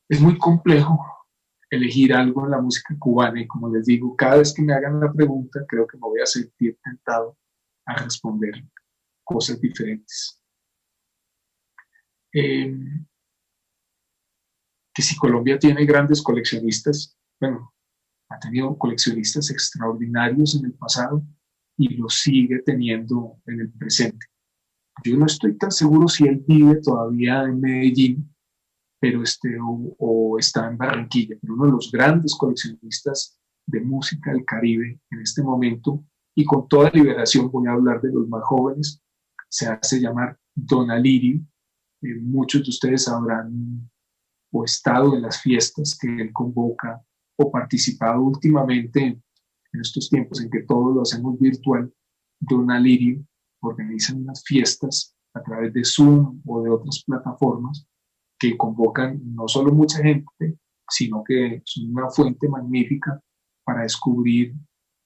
Es muy complejo elegir algo en la música cubana y como les digo, cada vez que me hagan la pregunta creo que me voy a sentir tentado a responder cosas diferentes. Que si Colombia tiene grandes coleccionistas, bueno, ha tenido coleccionistas extraordinarios en el pasado y lo sigue teniendo en el presente. Yo no estoy tan seguro si él vive todavía en Medellín, pero o está en Barranquilla, pero uno de los grandes coleccionistas de música del Caribe en este momento, y con toda liberación voy a hablar de los más jóvenes, se hace llamar Don Alirio. Muchos de ustedes habrán o estado en las fiestas que él convoca o participado últimamente en estos tiempos en que todo lo hacemos virtual. Don Alirio organiza unas fiestas a través de Zoom o de otras plataformas que convocan no solo mucha gente, sino que son una fuente magnífica para descubrir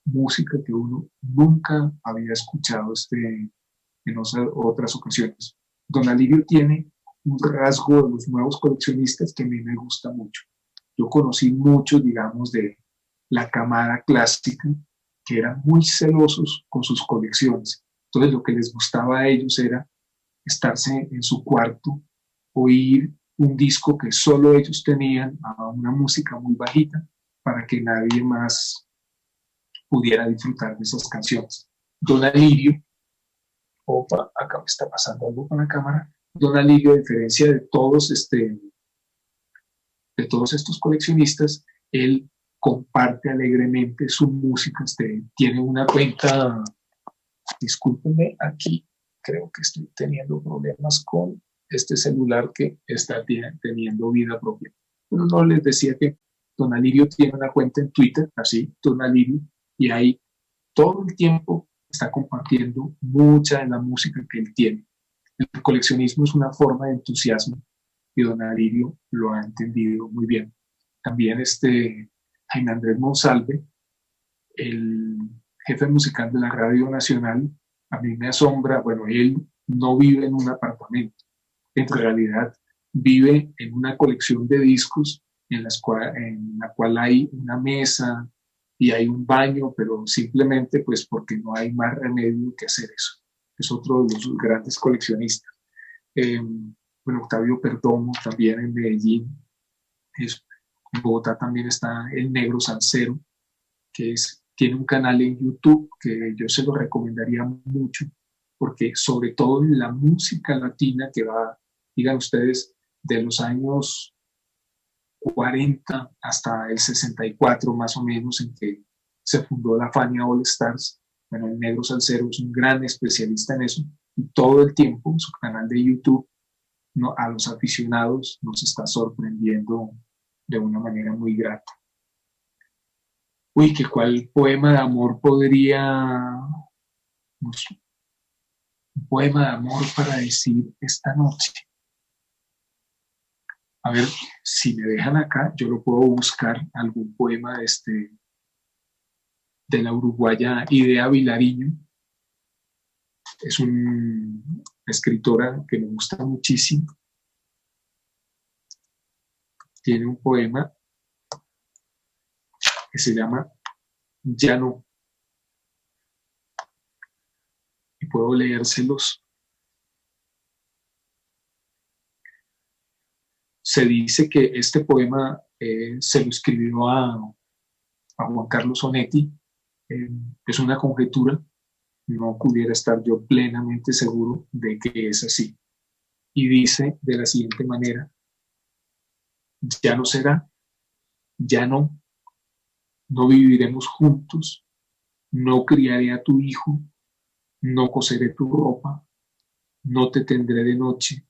música que uno nunca había escuchado en otras ocasiones. Don Alirio tiene un rasgo de los nuevos coleccionistas que a mí me gusta mucho. Yo conocí muchos, digamos, de la camada clásica que eran muy celosos con sus colecciones. Entonces lo que les gustaba a ellos era estarse en su cuarto, oír un disco que solo ellos tenían, a una música muy bajita, para que nadie más pudiera disfrutar de esas canciones. Don Alirio, acá me está pasando algo con la cámara. Don Alirio, a diferencia de todos estos coleccionistas, él comparte alegremente su música. Tiene una cuenta, discúlpenme, aquí creo que estoy teniendo problemas con este celular que está teniendo vida propia. Bueno, no les decía que Don Alirio tiene una cuenta en Twitter, así, Don Alirio, y ahí todo el tiempo está compartiendo mucha de la música que él tiene. El coleccionismo es una forma de entusiasmo y Don Alirio lo ha entendido muy bien. También Jaime Andrés Monsalve, el jefe musical de la Radio Nacional, a mí me asombra. Bueno, él no vive en un apartamento, en realidad vive en una colección de discos en la cual hay una mesa y hay un baño, pero simplemente pues porque no hay más remedio que hacer eso. Es otro de los grandes coleccionistas. Bueno, Octavio Perdomo también en Medellín. En Bogotá también está el Negro Salsero, que tiene un canal en YouTube que yo se lo recomendaría mucho, porque sobre todo en la música latina que va, digan ustedes, de los años 40 hasta el 64 más o menos, en que se fundó la Fania All Stars. Bueno, el Negro Salsero es un gran especialista en eso y todo el tiempo su canal de YouTube a los aficionados nos está sorprendiendo de una manera muy grata. Uy, que cuál poema de amor podría... no sé, un poema de amor para decir esta noche. A ver, si me dejan acá, yo lo puedo buscar, algún poema de la uruguaya Idea Vilariño. Es una escritora que me gusta muchísimo. Tiene un poema que se llama Ya no. Y puedo leérselos. Se dice que este poema se lo escribió a Juan Carlos Onetti. Es una conjetura, no pudiera estar yo plenamente seguro de que es así. Y dice de la siguiente manera: ya no será, ya no viviremos juntos, no criaré a tu hijo, no coseré tu ropa, no te tendré de noche,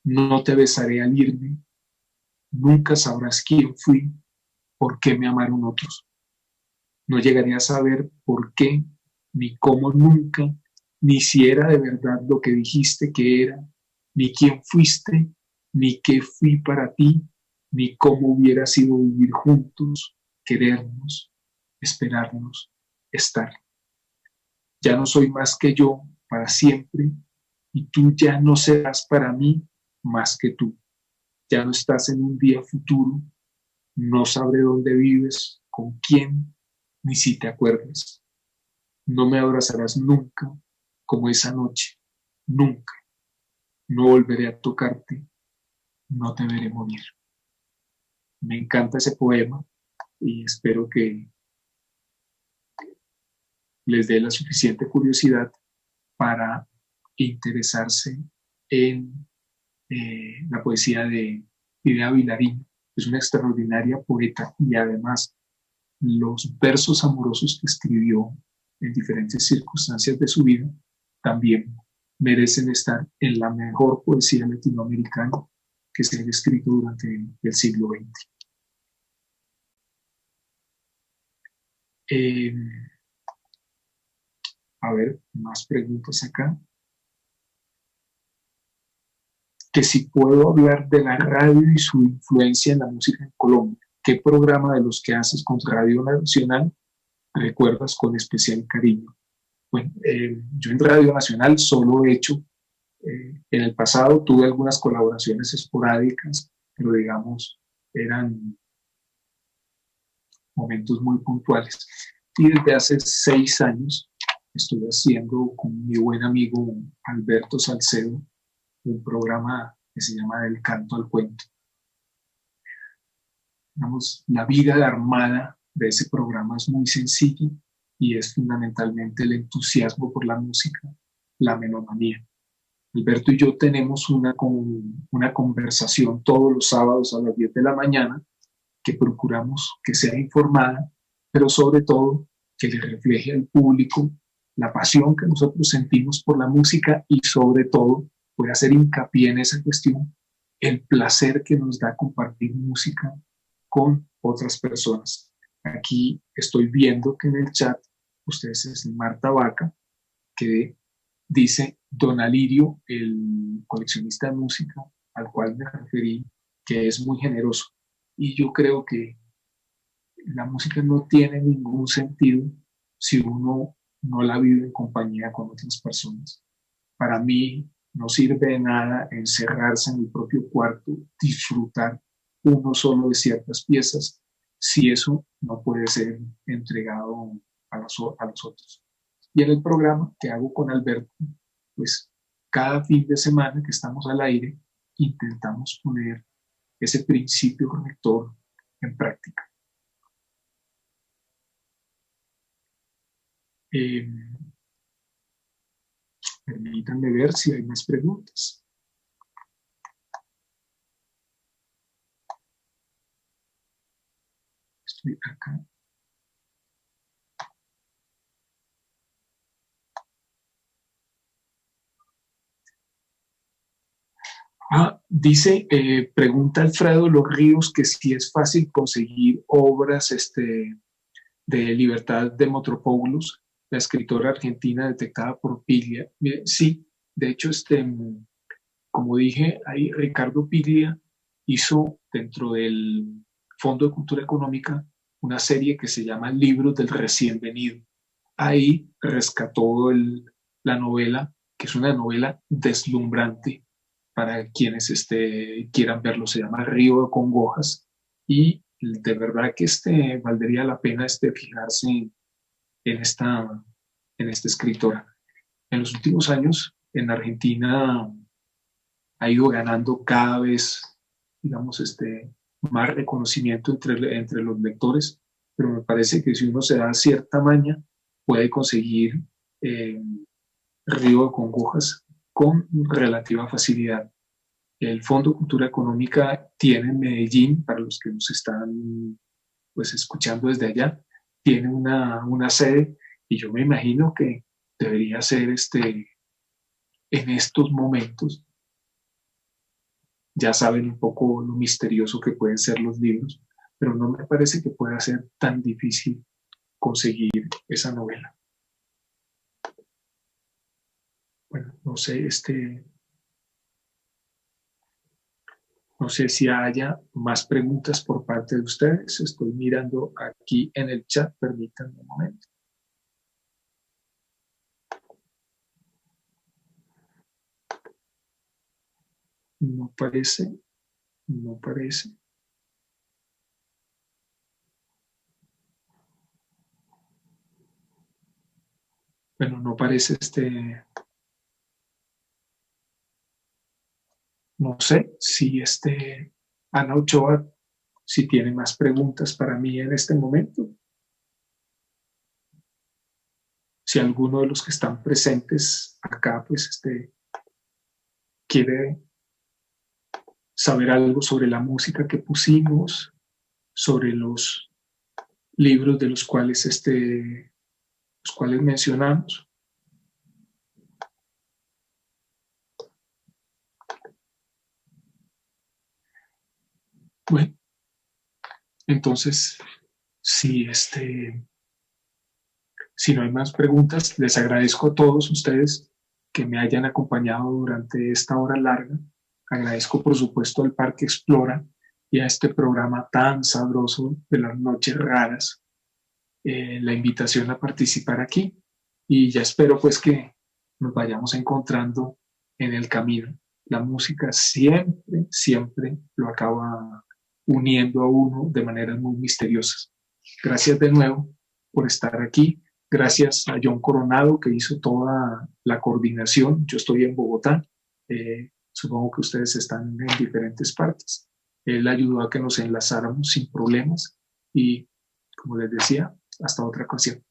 no te besaré al irme, nunca sabrás quién fui, por qué me amaron otros. No llegaré a saber por qué, ni cómo nunca, ni si era de verdad lo que dijiste que era, ni quién fuiste, ni qué fui para ti, ni cómo hubiera sido vivir juntos, querernos, esperarnos, estar. Ya no soy más que yo para siempre, y tú ya no serás para mí más que tú. Ya no estás en un día futuro, no sabré dónde vives, con quién, ni si te acuerdas. No me abrazarás nunca como esa noche, nunca. No volveré a tocarte, no te veré morir. Me encanta ese poema y espero que les dé la suficiente curiosidad para interesarse en la poesía de Idea Vilariño. Es una extraordinaria poeta y además los versos amorosos que escribió en diferentes circunstancias de su vida también merecen estar en la mejor poesía latinoamericana que se haya escrito durante el siglo XX. A ver, más preguntas acá. Que si puedo hablar de la radio y su influencia en la música en Colombia. ¿Qué programa de los que haces con Radio Nacional recuerdas con especial cariño? Bueno, yo en Radio Nacional solo he hecho, en el pasado tuve algunas colaboraciones esporádicas, pero digamos, eran momentos muy puntuales. Y desde hace 6 años estoy haciendo con mi buen amigo Alberto Salcedo un programa que se llama Del Canto al Cuento. Digamos, la vida de armada de ese programa es muy sencilla y es fundamentalmente el entusiasmo por la música, la melomanía. Alberto y yo tenemos una conversación todos los sábados a las 10 de la mañana que procuramos que sea informada, pero sobre todo que le refleje al público la pasión que nosotros sentimos por la música y sobre todo, voy a hacer hincapié en esa cuestión, el placer que nos da compartir música con otras personas. Aquí estoy viendo que en el chat, ustedes es Marta Vaca, que dice Don Alirio, el coleccionista de música al cual me referí, que es muy generoso. Y yo creo que la música no tiene ningún sentido si uno no la vive en compañía con otras personas. Para mí no sirve de nada encerrarse en el propio cuarto, disfrutar uno solo de ciertas piezas, si eso no puede ser entregado a los otros. Y en el programa que hago con Alberto, pues cada fin de semana que estamos al aire, intentamos poner ese principio rector en práctica. Permítanme ver si hay más preguntas. Estoy acá. Dice, pregunta Alfredo Los Ríos que si es fácil conseguir obras de Libertad de Mitropoulos, la escritora argentina detectada por Piglia. Sí, de hecho, como dije, ahí Ricardo Piglia hizo dentro del Fondo de Cultura Económica una serie que se llama Libros del Recién Venido. Ahí rescató la novela, que es una novela deslumbrante para quienes quieran verlo. Se llama Río de Congojas, y de verdad que valdría la pena fijarse en esta escritora. En los últimos años, en Argentina ha ido ganando cada vez, digamos, más reconocimiento entre los lectores, pero me parece que si uno se da cierta maña, puede conseguir Río de Congojas con relativa facilidad. El Fondo de Cultura Económica tiene en Medellín, para los que nos están pues escuchando desde allá, tiene una sede, y yo me imagino que debería ser en estos momentos. Ya saben un poco lo misterioso que pueden ser los libros, pero no me parece que pueda ser tan difícil conseguir esa novela. Bueno, no sé, no sé si haya más preguntas por parte de ustedes. Estoy mirando aquí en el chat, permítanme un momento. No parece. Bueno, no parece no sé si Ana Ochoa, si tiene más preguntas para mí en este momento. Si alguno de los que están presentes acá, pues quiere saber algo sobre la música que pusimos, sobre los libros de los cuales mencionamos. Bueno, entonces, si no hay más preguntas, les agradezco a todos ustedes que me hayan acompañado durante esta hora larga. Agradezco, por supuesto, al Parque Explora y a este programa tan sabroso de las noches raras, la invitación a participar aquí, y ya espero pues que nos vayamos encontrando en el camino. La música siempre lo acaba uniendo a uno de maneras muy misteriosas. Gracias de nuevo por estar aquí. Gracias a John Coronado, que hizo toda la coordinación. Yo estoy en Bogotá. Supongo que ustedes están en diferentes partes. Él ayudó a que nos enlazáramos sin problemas, y, como les decía, hasta otra ocasión.